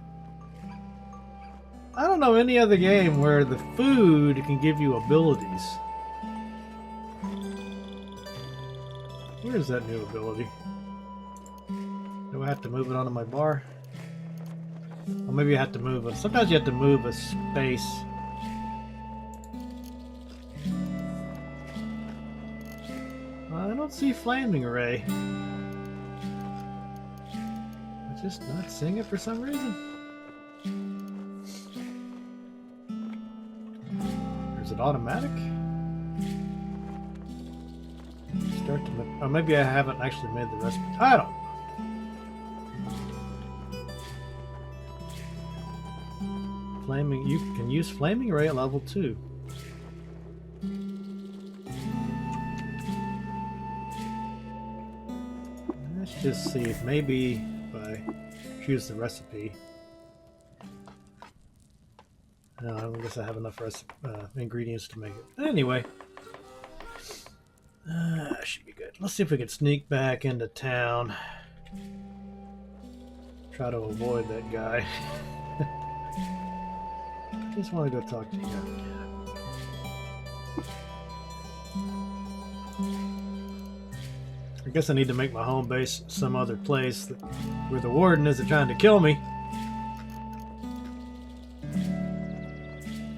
I don't know any other game where the food can give you abilities. Where's that new ability? Do I have to move it onto my bar? Or maybe I have to move it. Sometimes you have to move a space. I don't see Flaming Ray. I'm just not seeing it for some reason. Is it automatic? Start to move. Oh, maybe I haven't actually made the recipe. I don't know. Flaming, you can use Flaming Ray at level 2. Let's just see if maybe if I choose the recipe. No, I guess I have enough ingredients to make it. Anyway, should be good. Let's see if we can sneak back into town. Try to avoid that guy. Just want to go talk to you. I guess I need to make my home base some other place where the warden isn't trying to kill me.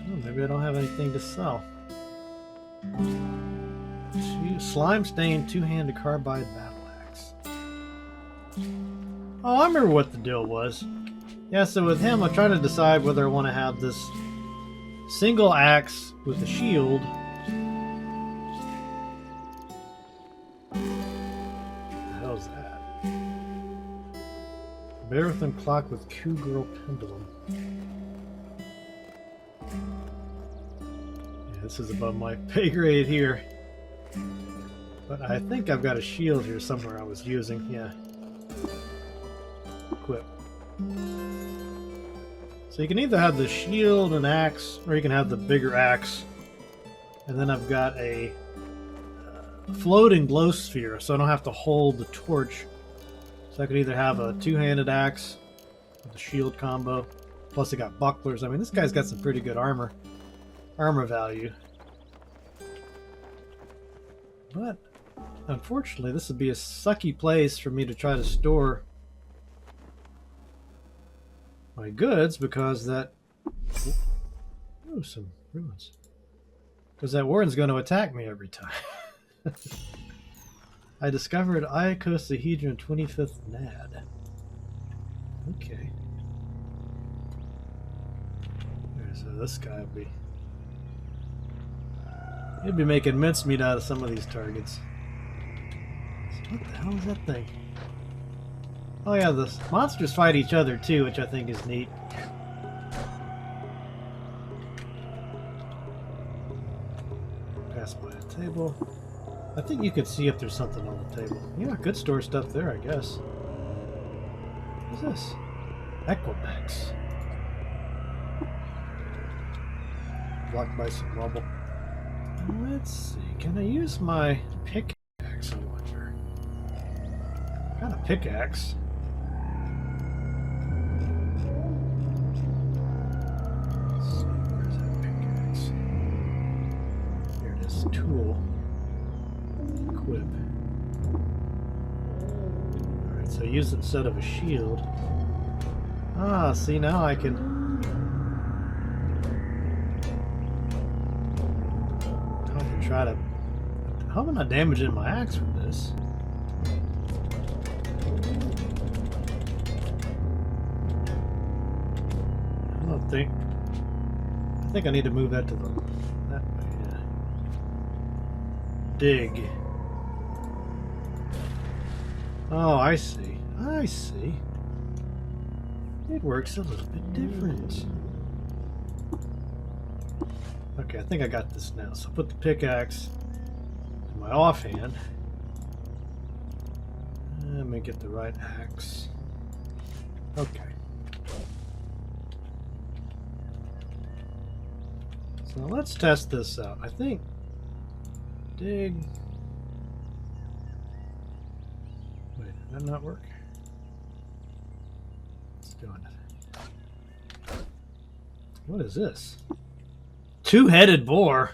Oh, maybe I don't have anything to sell. Slime stained two-handed carbide battle axe. Oh, I remember what the deal was. Yeah, so with him, I'm trying to decide whether I want to have this single axe with a shield. What the hell is that? Marathon clock with Q-Girl pendulum. Yeah, this is above my pay grade here. But I think I've got a shield here somewhere I was using. Yeah. Equip. So you can either have the shield and axe, or you can have the bigger axe. And then I've got a floating glow sphere, so I don't have to hold the torch. So I could either have a two-handed axe with a shield combo. Plus I got bucklers. I mean, this guy's got some pretty good armor value. But unfortunately, this would be a sucky place for me to try to store my goods because that... Oh, some ruins. Because that warden's going to attack me every time. I discovered icosahedron 25th nad. Okay. So this guy will be... He'll be making mincemeat out of some of these targets. What the hell is that thing? Oh yeah, the monsters fight each other too, which I think is neat. Pass by a table. I think you can see if there's something on the table. Yeah, I could store stuff there, I guess. What's this? Equipex. Blocked by some rubble. Let's see. Can I use my pickaxe? I wonder. Got a pickaxe. Let's see. Where's that pickaxe? Here it is. Tool. Equip. Alright, so use it instead of a shield. Ah, see, now I can... try to... How am I damaging my axe with this? I don't think... I think I need to move that to the... that way, yeah. Dig. Oh, I see. I see. It works a little bit different. Okay, I think I got this now. So I'll put the pickaxe in my offhand. Let me get the right axe. Okay. So let's test this out. I think... Dig... Wait, did that not work? It's doing it. What is this? Two-headed boar.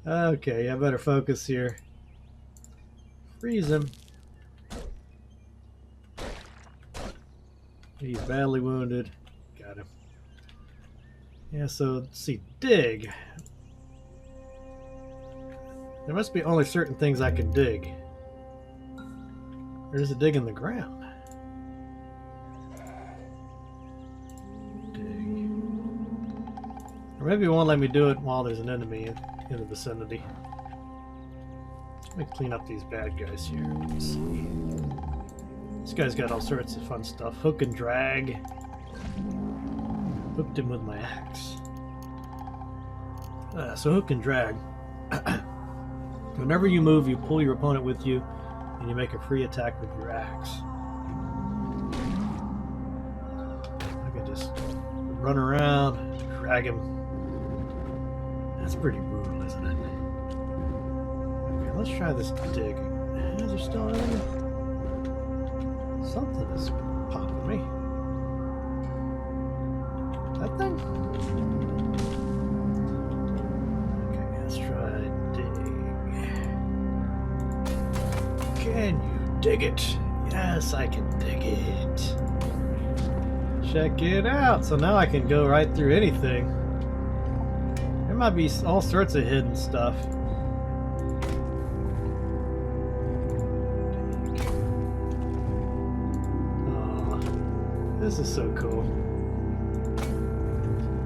Okay, I better focus here. Freeze him. He's badly wounded. Got him. Yeah, so let's see. Dig. There must be only certain things I can dig. Or does it dig in the ground? Or maybe it won't let me do it while there's an enemy in the vicinity. Let me clean up these bad guys here. Let's see. This guy's got all sorts of fun stuff. Hook and drag. Hooked him with my axe. So hook and drag. Whenever you move, you pull your opponent with you, and you make a free attack with your axe. I can just run around, drag him. That's pretty brutal, isn't it? Okay, let's try this dig. Is there still an enemy? Something is popping me. That thing? Okay, let's try dig. Can you dig it? Yes, I can dig it. Check it out. So now I can go right through anything. There might be all sorts of hidden stuff. Oh, this is so cool.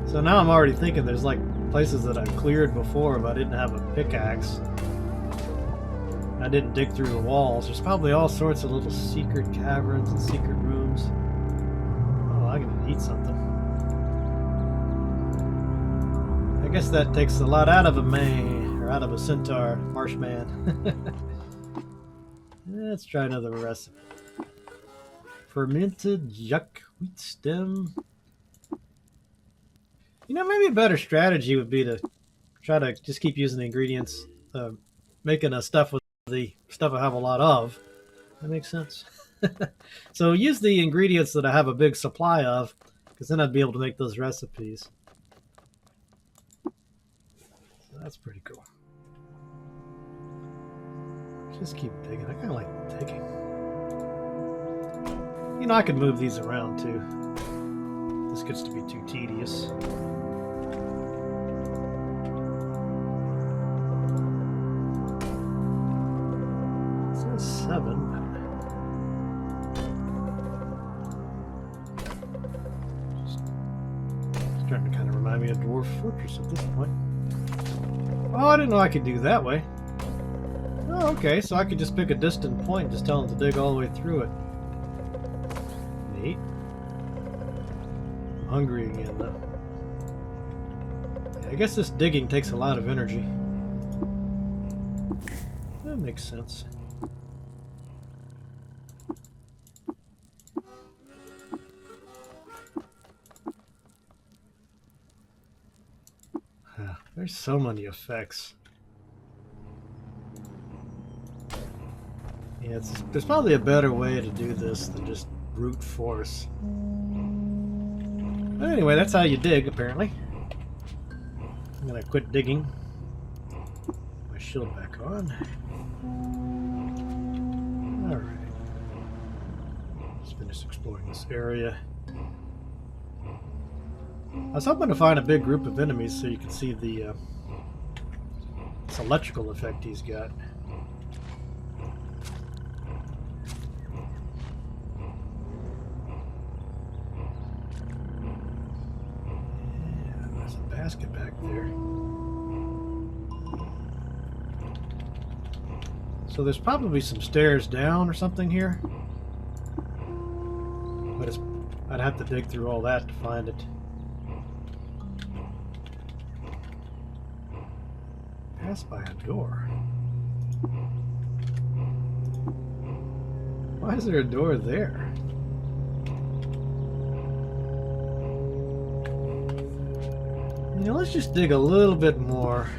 So now I'm already thinking there's like places that I've cleared before if I didn't have a pickaxe. I didn't dig through the walls. There's probably all sorts of little secret caverns and secret rooms. Oh, I can eat something. I guess that takes a lot out of a man, or out of a centaur, marshman. Let's try another recipe. Fermented yuck wheat stem. You know, maybe a better strategy would be to try to just keep using the ingredients, making a stuff with the stuff I have a lot of. That makes sense. So use the ingredients that I have a big supply of, because then I'd be able to make those recipes. So that's pretty cool. Just keep digging. I kind of like digging. You know, I could move these around too. This gets to be too tedious. It says 7. It's starting to kind of remind me of Dwarf Fortress at this point. Oh, I didn't know I could do that way. Oh, okay, so I could just pick a distant point and just tell them to dig all the way through it. Neat. I'm hungry again, though. Yeah, I guess this digging takes a lot of energy. That makes sense. There's so many effects. Yeah, there's probably a better way to do this than just brute force. But anyway, that's how you dig, apparently. I'm gonna quit digging. My shield back on. Alright. Let's finish exploring this area. I was hoping to find a big group of enemies so you can see the this electrical effect he's got. Yeah, there's a basket back there. So there's probably some stairs down or something here. But I'd have to dig through all that to find it. Pass by a door. Why is there a door there? You know, let's just dig a little bit more.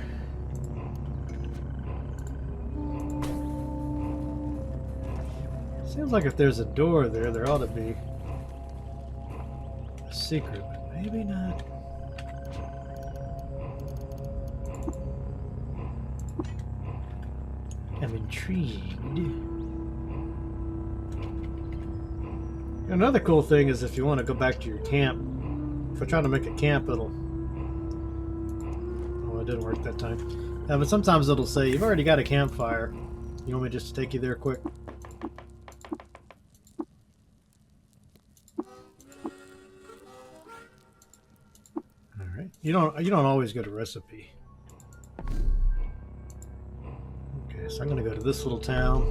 Seems like if there's a door there, there ought to be a secret, but maybe not. I'm intrigued. Another cool thing is if you want to go back to your camp, if I try to make a camp, it'll... Oh, it didn't work that time. But sometimes it'll say, you've already got a campfire. You want me just to take you there quick? Alright. You don't always get a recipe. So I'm going to go to this little town.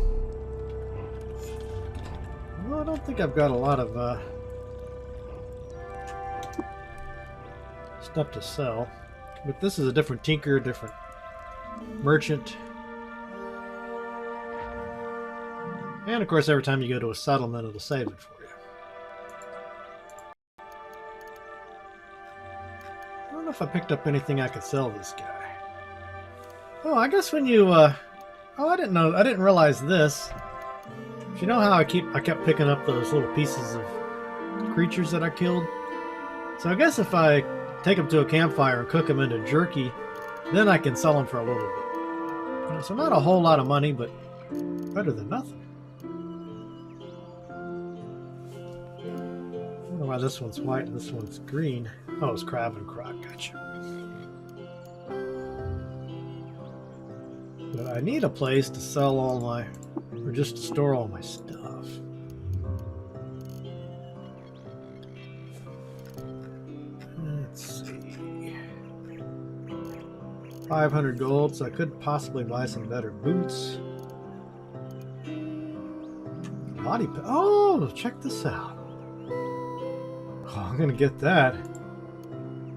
Well, I don't think I've got a lot of stuff to sell. But this is a different tinker, different merchant. And of course, every time you go to a settlement, it'll save it for you. I don't know if I picked up anything I could sell this guy. Oh, I guess when you... Oh, I didn't know. I didn't realize this. You know how I kept picking up those little pieces of creatures that I killed? So I guess if I take them to a campfire and cook them into jerky, then I can sell them for a little bit. You know, so not a whole lot of money, but better than nothing. I don't know why this one's white and this one's green. Oh, it's crab and croc. Gotcha. But I need a place to sell all my, or just to store all my stuff. Let's see. 500 gold, so I could possibly buy some better boots. Body pad. Oh, check this out. Oh, I'm gonna get that.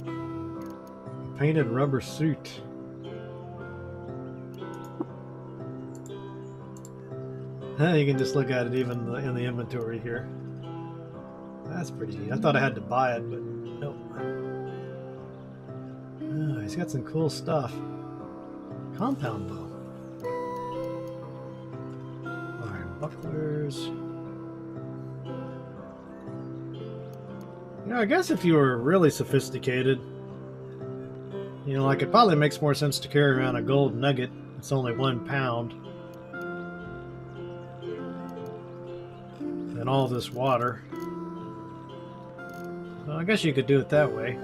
A painted rubber suit. You can just look at it even in the inventory here. That's pretty neat. I thought I had to buy it, but nope. Oh, he's got some cool stuff. Compound bow. Iron bucklers. You know, I guess if you were really sophisticated, you know, like it probably makes more sense to carry around a gold nugget. It's only 1 pound. Than all this water. Well, I guess you could do it that way.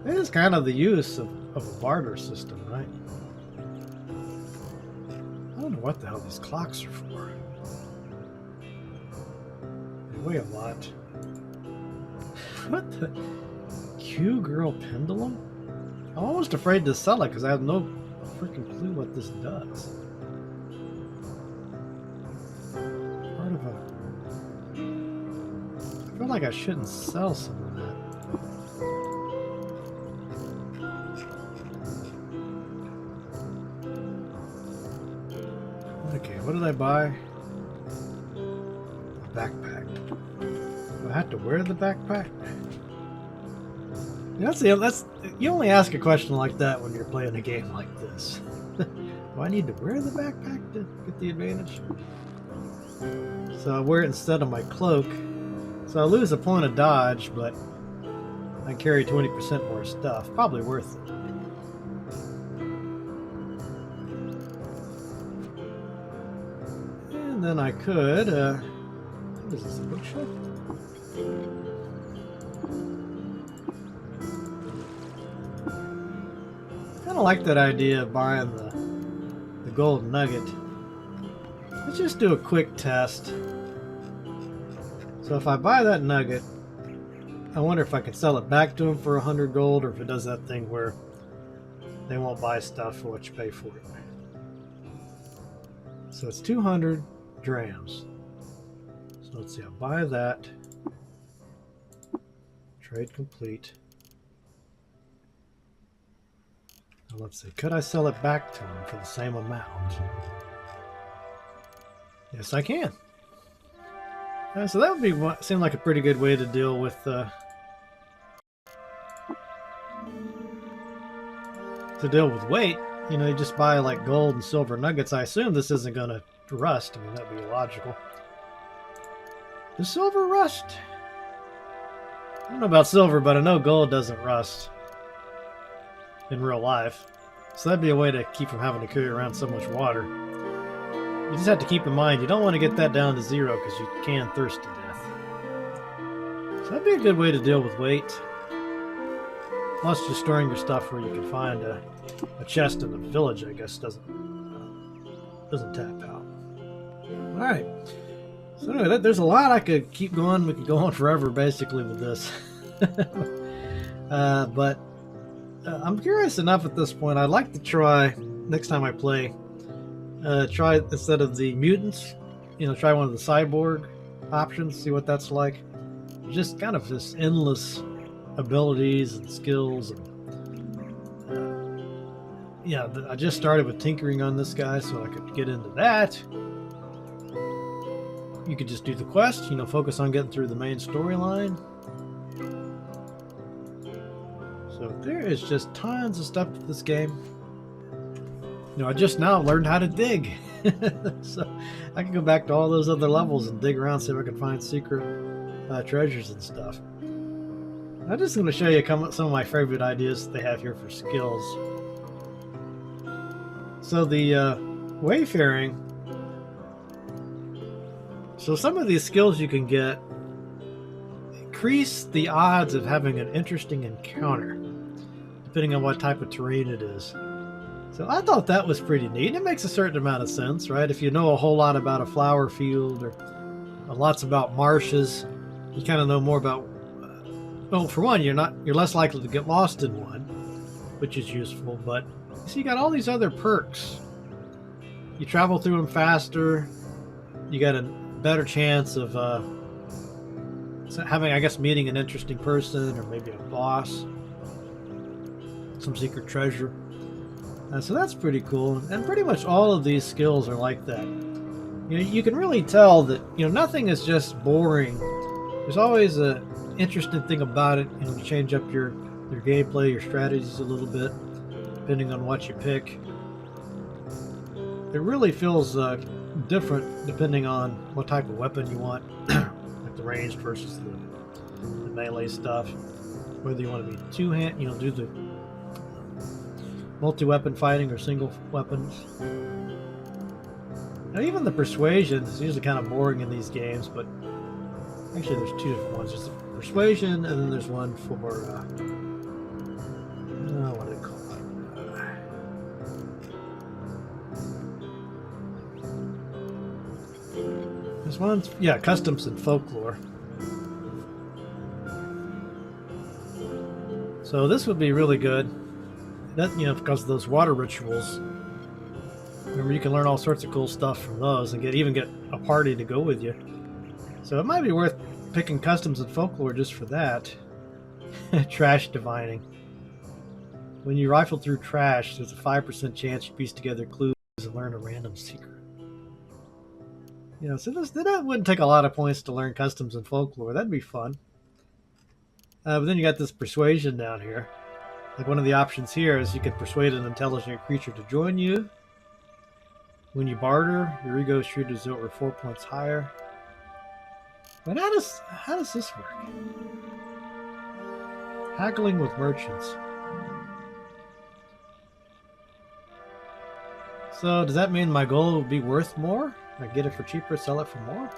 It is kind of the use of a barter system, right? I don't know what the hell these clocks are for. They weigh a lot. What the? Q-Girl Pendulum? I'm almost afraid to sell it because I have no freaking clue what this does. Part of a... I feel like I shouldn't sell some of that. Okay, what did I buy? A backpack. Do I have to wear the backpack? That's you only ask a question like that when you're playing a game like this. Do I need to wear the backpack to get the advantage? So I wear it instead of my cloak. So I lose a point of dodge, but I carry 20% more stuff. Probably worth it. And then I could, what is this, a bookshelf? I like that idea of buying the gold nugget. Let's just do a quick test. So if I buy that nugget, I wonder if I can sell it back to him for 100 gold, or if it does that thing where they won't buy stuff for what you pay for it. So it's 200 drams. So let's see, I'll buy that. Trade complete. Now let's see, could I sell it back to him for the same amount? Yes, I can. So that would be seem like a pretty good way to deal with weight. You know, you just buy like gold and silver nuggets. I assume this isn't going to rust. I mean, that'd be illogical. Does silver rust? I don't know about silver, but I know gold doesn't rust in real life. So that'd be a way to keep from having to carry around so much water. You just have to keep in mind, you don't want to get that down to 0 because you can thirst to death. So that'd be a good way to deal with weight. Plus just storing your stuff where you can find a chest in the village, I guess, doesn't tap out. Alright. So anyway, there's a lot I could keep going. We could go on forever basically with this. But I'm curious enough at this point. I'd like to try, next time I play, try instead of the mutants, try one of the cyborg options, see what that's like. Just kind of this endless abilities and skills. And, I just started with tinkering on this guy, so I could get into that. You could just do the quest, focus on getting through the main storyline. So there is just tons of stuff to this game. I just now learned how to dig. So I can go back to all those other levels and dig around, see if I can find secret treasures and stuff. I'm just going to show you some of my favorite ideas that they have here for skills. So the wayfaring. So some of these skills you can get increase the odds of having an interesting encounter, depending on what type of terrain it is. So I thought that was pretty neat. It makes a certain amount of sense, right? If you know a whole lot about a flower field or lots about marshes, you kind of know more about. Well, for one, you're less likely to get lost in one, which is useful. But you got all these other perks. You travel through them faster. You got a better chance of having, I guess, meeting an interesting person or maybe a boss, some secret treasure. So that's pretty cool. And pretty much all of these skills are like that. You can really tell that nothing is just boring. There's always a interesting thing about it. You change up your gameplay, your strategies a little bit, depending on what you pick. It really feels different depending on what type of weapon you want, like the ranged versus the melee stuff. Whether you want to be two-hand, do the multi-weapon fighting or single weapons. Now, even the persuasion is usually kind of boring in these games, but actually there's two different ones. There's the persuasion, and then there's one for what do they call it? There's one, yeah, customs and folklore. So this would be really good. That, because of those water rituals. Remember, you can learn all sorts of cool stuff from those, and even get a party to go with you. So it might be worth picking customs and folklore just for that. Trash divining. When you rifle through trash, there's a 5% chance you piece together clues and learn a random secret. So that wouldn't take a lot of points to learn customs and folklore. That'd be fun. But then you got this persuasion down here. Like, one of the options here is you could persuade an intelligent creature to join you. When you barter, your ego is treated as though it were 4 points higher. But how does this work? Haggling with merchants. So does that mean my gold would be worth more? I get it for cheaper, sell it for more?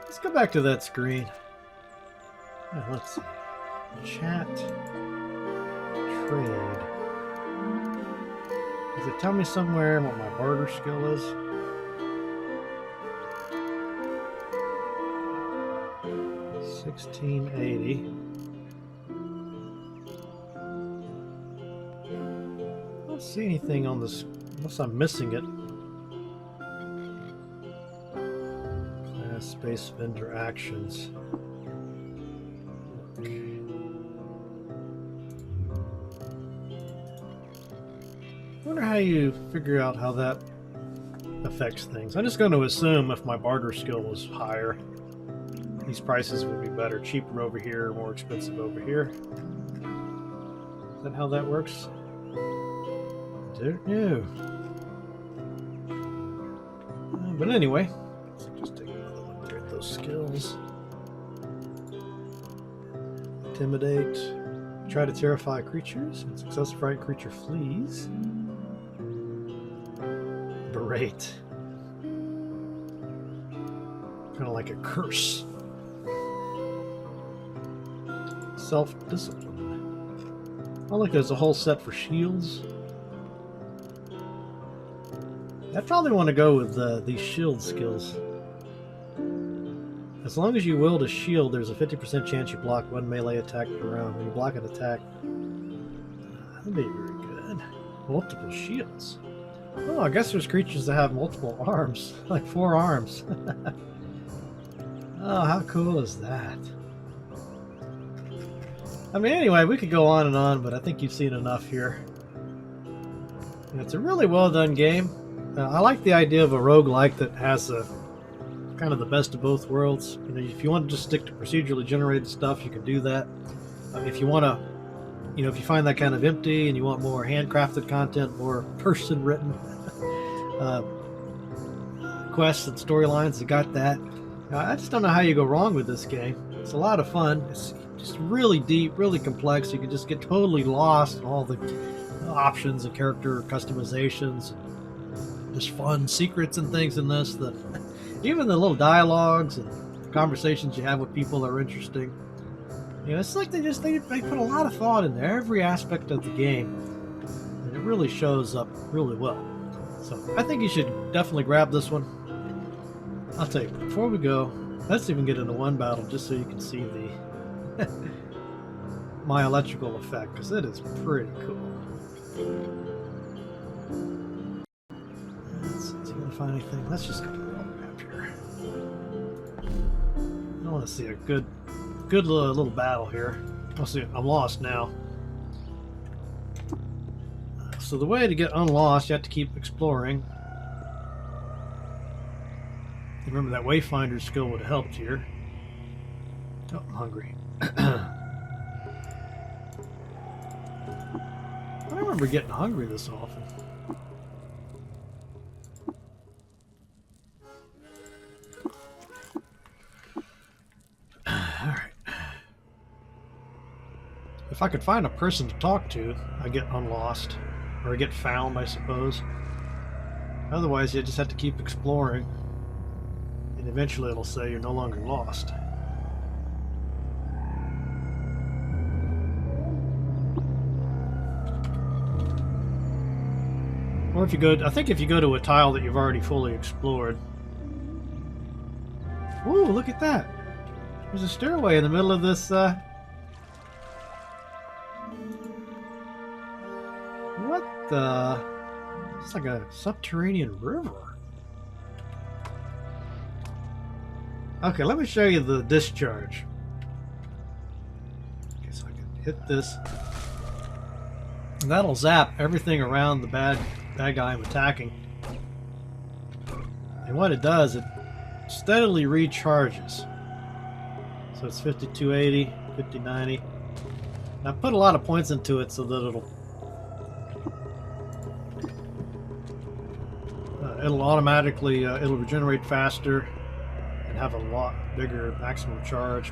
Let's go back to that screen. Let's see. Chat. Trade. Does it tell me somewhere what my barter skill is? $16.80. I don't see anything on this unless I'm missing it. Class space vendor actions. Okay. I wonder how you figure out how that affects things. I'm just going to assume if my barter skill was higher, these prices would be better. Cheaper over here, more expensive over here. Is that how that works? I don't know. But anyway, let's just take another look there at those skills. Intimidate. Try to terrify creatures. When success, frightened creature flees. Berate. Kind of like a curse. Self-discipline. Oh, look, there's a whole set for shields. I'd probably want to go with these shield skills. As long as you wield a shield, there's a 50% chance you block one melee attack per round. When you block an attack, that'd be very good. Multiple shields. Oh, I guess there's creatures that have multiple arms, like 4 arms. Oh, how cool is that? I mean, anyway, we could go on, but I think you've seen enough here. It's a really well done game. I like the idea of a roguelike that has a kind of the best of both worlds. If you want to just stick to procedurally generated stuff, you can do that. If you want to, if you find that kind of empty and you want more handcrafted content, more person-written quests and storylines, you got that. I just don't know how you go wrong with this game. It's a lot of fun. It's just really deep, really complex. You can just get totally lost in all the options and character customizations. There's fun secrets and things in this that even the little dialogues and conversations you have with people are interesting. It's like they put a lot of thought into every aspect of the game, and it really shows up really well. So I think you should definitely grab this one. I'll tell you, before we go, let's even get into one battle just so you can see the my electrical effect, because it is pretty cool. Let's see if we can find anything. Let's just go to the world map here. I want to see a good little battle here. I'll see. I'm lost now. So the way to get unlost, you have to keep exploring. Remember that Wayfinder skill would have helped here. Oh, I'm hungry. I don't remember getting hungry this often. Alright. If I could find a person to talk to, I get unlost. Or I get found, I suppose. Otherwise, you just have to keep exploring. And eventually it'll say you're no longer lost. Or if you go, I think if you go to a tile that you've already fully explored. Ooh, look at that! There's a stairway in the middle of this, what the... It's like a subterranean river. Okay, let me show you the discharge. Okay, so I can hit this. And that'll zap everything around the bad guy I'm attacking. And what it does, it steadily recharges. So it's 5280, 5090. And I put a lot of points into it so that it'll automatically it'll regenerate faster and have a lot bigger maximum charge.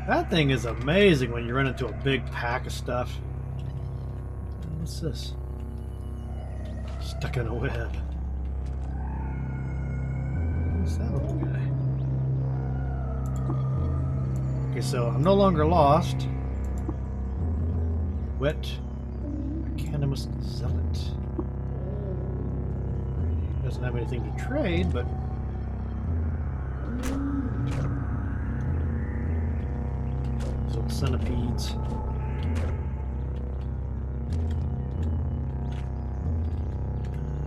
That thing is amazing when you run into a big pack of stuff. What's this? Stuck in a web. Who's that little guy? Okay, so I'm no longer lost. Wet Cannabis Zealot. He doesn't have anything to trade, but these little centipedes.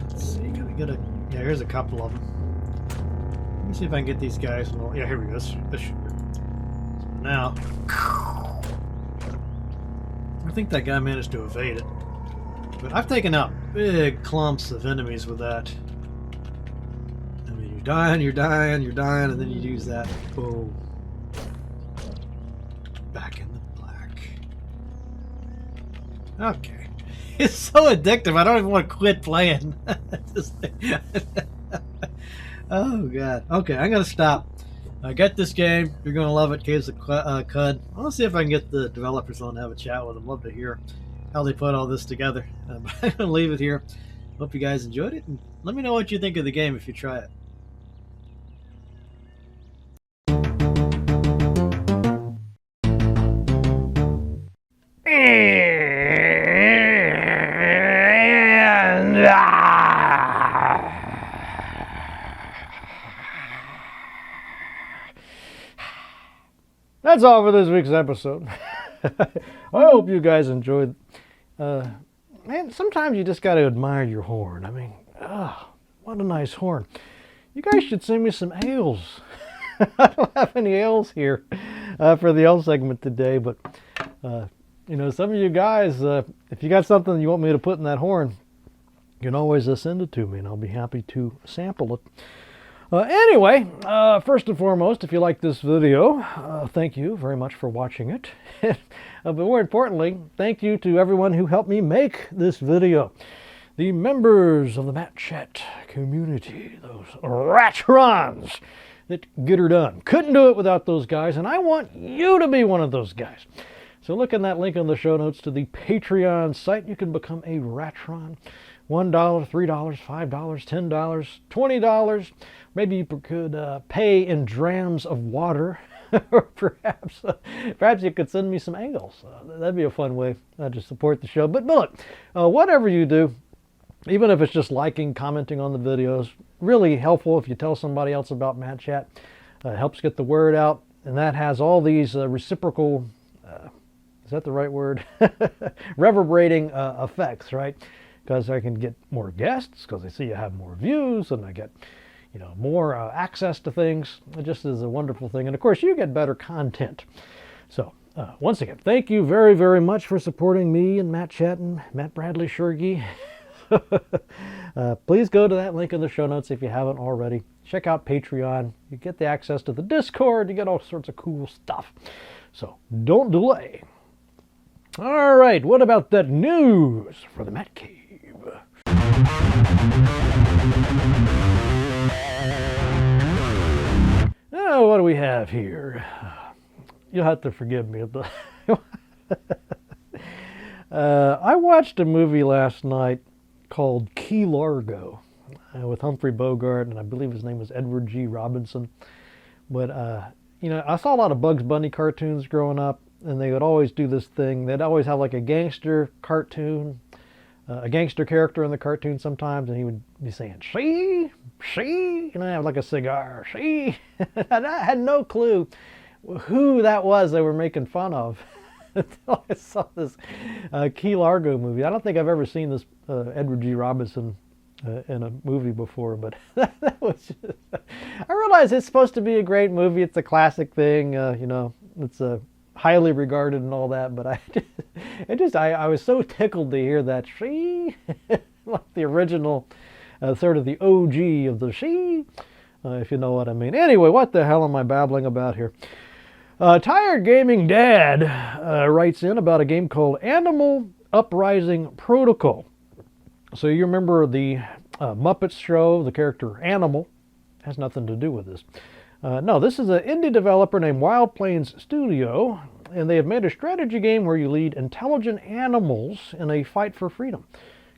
Let's see, can I get a... Yeah, here's a couple of them. Let me see if I can get these guys. Yeah, here we go. This should work. So now, I think that guy managed to evade it. But I've taken out big clumps of enemies with that. I mean, you're dying, and then you use that. Boom. Back in the black. Okay. It's so addictive, I don't even want to quit playing. Oh, God. Okay, I'm going to stop. Get this game. You're going to love it. Caves of Qud. I want to see if I can get the developers on to have a chat with them. Love to hear how they put all this together. But I'm going to leave it here. Hope you guys enjoyed it. And let me know what you think of the game if you try it. That's all for this week's episode. I hope you guys enjoyed. Man, sometimes you just got to admire your horn. I mean, what a nice horn. You guys should send me some ales. I don't have any ales here for the ale segment today, but you know, some of you guys, if you got something you want me to put in that horn, you can always send it to me, and I'll be happy to sample it. Anyway, first and foremost, if you like this video, thank you very much for watching it. But more importantly, thank you to everyone who helped me make this video. The members of the Matt Chat community, those ratrons that get her done. Couldn't do it without those guys, and I want you to be one of those guys. So look in that link in the show notes to the Patreon site. You can become a ratron. $1, $3, $5, $10, $20. Maybe you could pay in drams of water. Or perhaps you could send me some ales. That'd be a fun way to support the show. But look, whatever you do, even if it's just liking, commenting on the videos, really helpful if you tell somebody else about Matt Chat. Helps get the word out. And that has all these reciprocal, is that the right word? Reverberating effects, right? Because I can get more guests, because I see you have more views, and I get, you know, more access to things. It just is a wonderful thing. And of course, you get better content. So once again, thank you very, very much for supporting me and Matt Chat and Matt Bradley Shergy. Please go to that link in the show notes if you haven't already. Check out Patreon. You get the access to the Discord. You get all sorts of cool stuff. So don't delay. All right, what about that news for the Matt Cave? Oh, what do we have here? You'll have to forgive me. I watched a movie last night called Key Largo with Humphrey Bogart, and I believe his name was Edward G. Robinson. But, I saw a lot of Bugs Bunny cartoons growing up, and they would always do this thing. They'd always have like a gangster cartoon, a gangster character in the cartoon sometimes, and he would be saying, "She," and I have like a cigar, "She." And I had no clue who that was they were making fun of until I saw this Key Largo movie. I don't think I've ever seen this Edward G. Robinson in a movie before, but that was just, I realize it's supposed to be a great movie. It's a classic thing, it's highly regarded and all that, but I was so tickled to hear that "she," like the original, sort of the OG of the "she," if you know what I mean. Anyway, what the hell am I babbling about here? Tired Gaming Dad writes in about a game called Animal Uprising Protocol. So you remember the Muppets show, the character Animal. Has nothing to do with this. No, this is an indie developer named Wild Plains Studio, and they have made a strategy game where you lead intelligent animals in a fight for freedom.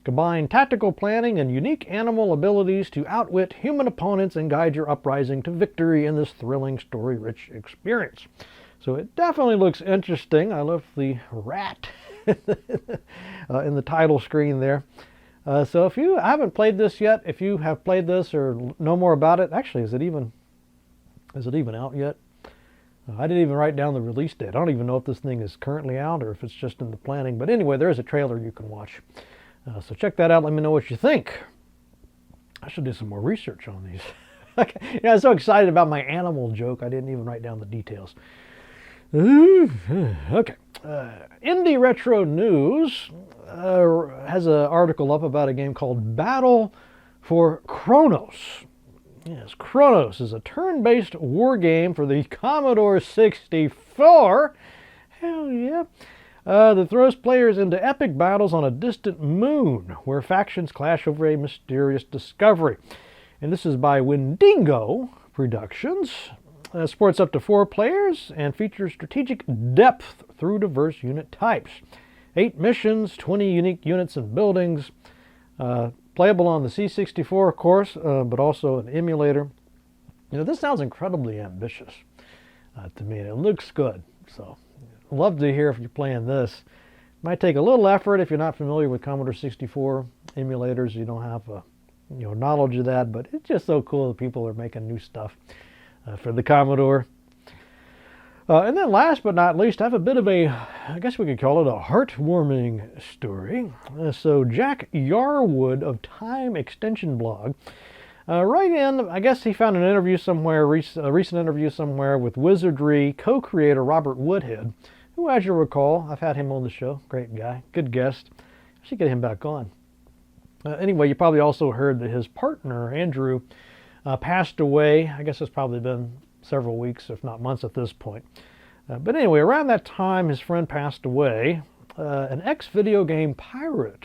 Combine tactical planning and unique animal abilities to outwit human opponents and guide your uprising to victory in this thrilling, story-rich experience. So it definitely looks interesting. I love the rat in the title screen there. So if you haven't played this yet, if you have played this or know more about it, actually, is it even out yet? I didn't even write down the release date. I don't even know if this thing is currently out or if it's just in the planning. But anyway, there is a trailer you can watch. So check that out. Let me know what you think. I should do some more research on these. Okay. I was so excited about my animal joke, I didn't even write down the details. Okay. Indie Retro News has an article up about a game called Battle for Cronos. Yes, Cronos is a turn-based war game for the Commodore 64. Hell yeah. That throws players into epic battles on a distant moon where factions clash over a mysterious discovery. And this is by Wendigo Productions. Supports up to 4 players and features strategic depth through diverse unit types. 8 missions, 20 unique units and buildings. Playable on the C64, of course, but also an emulator. This sounds incredibly ambitious to me, and it looks good. So, love to hear if you're playing this. Might take a little effort if you're not familiar with Commodore 64 emulators. You don't have knowledge of that, but it's just so cool that people are making new stuff for the Commodore. And then last but not least, I have a bit of a, I guess we could call it a heartwarming story. So Jack Yarwood of Time Extension Blog, right in, I guess he found an interview somewhere, a recent interview somewhere with Wizardry co-creator Robert Woodhead, who, as you'll recall, I've had him on the show. Great guy, good guest. I should get him back on. Anyway, you probably also heard that his partner, Andrew, passed away. I guess it's probably been several weeks, if not months at this point. But anyway, around that time his friend passed away. An ex-video game pirate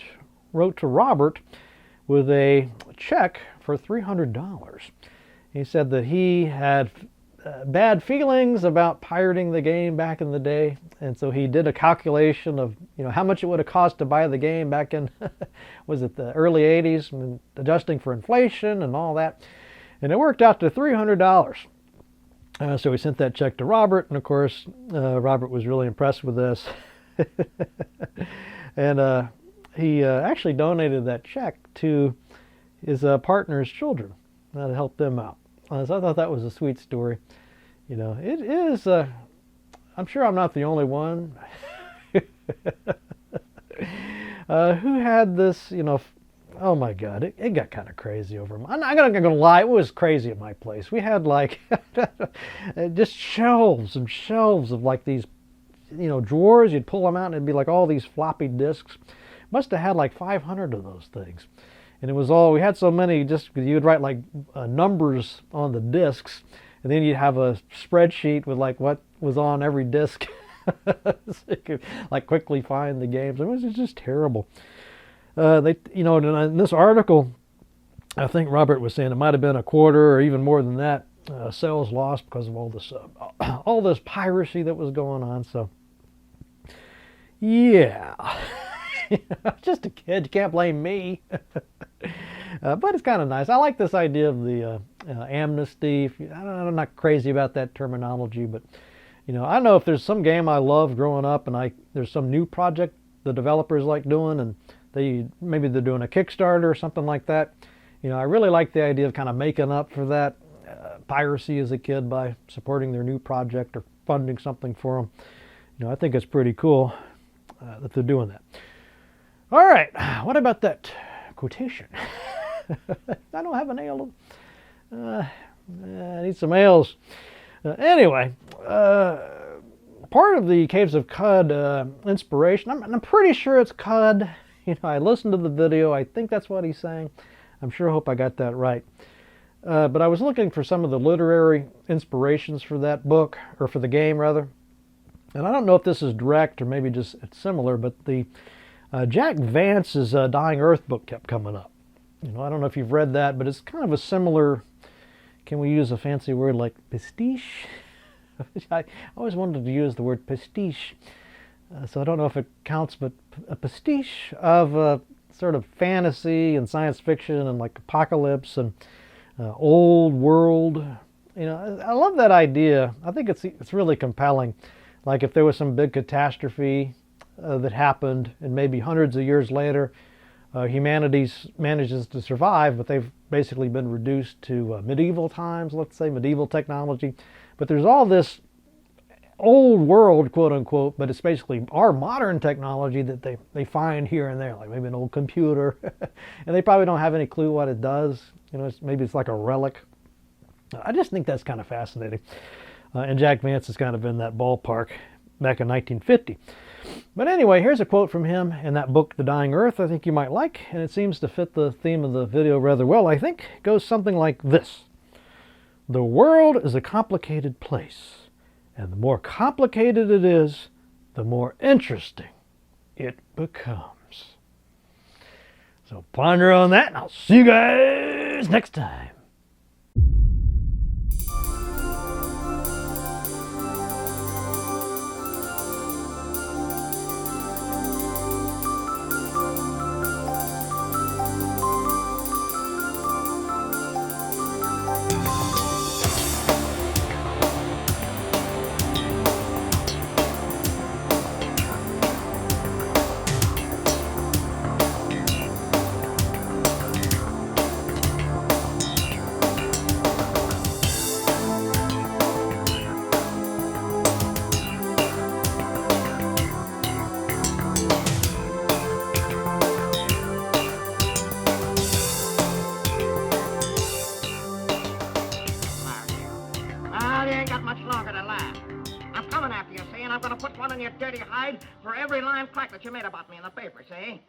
wrote to Robert with a check for $300. He said that he had bad feelings about pirating the game back in the day, and so he did a calculation of how much it would have cost to buy the game back in was it the early 80s, and adjusting for inflation and all that, and it worked out to $300. So we sent that check to Robert, and of course, Robert was really impressed with this. And he actually donated that check to his partner's children to help them out. So I thought that was a sweet story. It is, I'm sure I'm not the only one who had this, oh my God, it got kind of crazy over them. I'm not gonna lie, it was crazy at my place. We had like just shelves and shelves of like these, drawers. You'd pull them out and it'd be like all these floppy disks. Must have had like 500 of those things. And it was all, we had so many, just you'd write like numbers on the discs, and then you'd have a spreadsheet with like what was on every disc. So you could like quickly find the games. It was just terrible. They, you know, in this article, I think Robert was saying it might have been a quarter or even more than that sales lost because of all this piracy that was going on. So yeah. Just a kid, you can't blame me. But it's kind of nice. I like this idea of the amnesty. I'm not crazy about that terminology, but you know, I know if there's some game I loved growing up and there's some new project the developers like doing, and maybe they're doing a Kickstarter or something like that. You know, I really like the idea of kind of making up for that piracy as a kid by supporting their new project or funding something for them. You know, I think it's pretty cool that they're doing that. All right, what about that quotation? I don't have an ale. I need some ales. Anyway, part of the Caves of Qud inspiration, I'm pretty sure it's Qud. You know, I listened to the video. I think that's what he's saying. I'm sure, hope I got that right. But I was looking for some of the literary inspirations for that book, or for the game rather. And I don't know if this is direct or maybe just it's similar, but the Jack Vance's Dying Earth book kept coming up. You know, I don't know if you've read that, but it's kind of a similar, can we use a fancy word like pastiche? I always wanted to use the word pastiche, so I don't know if it counts, but a pastiche of sort of fantasy and science fiction and like apocalypse and old world. You know, I love that idea. I think it's really compelling. Like if there was some big catastrophe that happened, and maybe hundreds of years later, humanity manages to survive, but they've basically been reduced to medieval times, let's say, medieval technology. But there's all this old world, quote unquote, but it's basically our modern technology that they find here and there, like maybe an old computer, and they probably don't have any clue what it does. You know, maybe it's like a relic. I just think that's kind of fascinating. And Jack Vance is kind of in that ballpark back in 1950. But anyway, here's a quote from him in that book, The Dying Earth, I think you might like, and it seems to fit the theme of the video rather well, I think. It goes something like this. The world is a complicated place, and the more complicated it is, the more interesting it becomes. So ponder on that, and I'll see you guys next time. I'm gonna put one in your dirty hide for every lying crack that you made about me in the paper, see?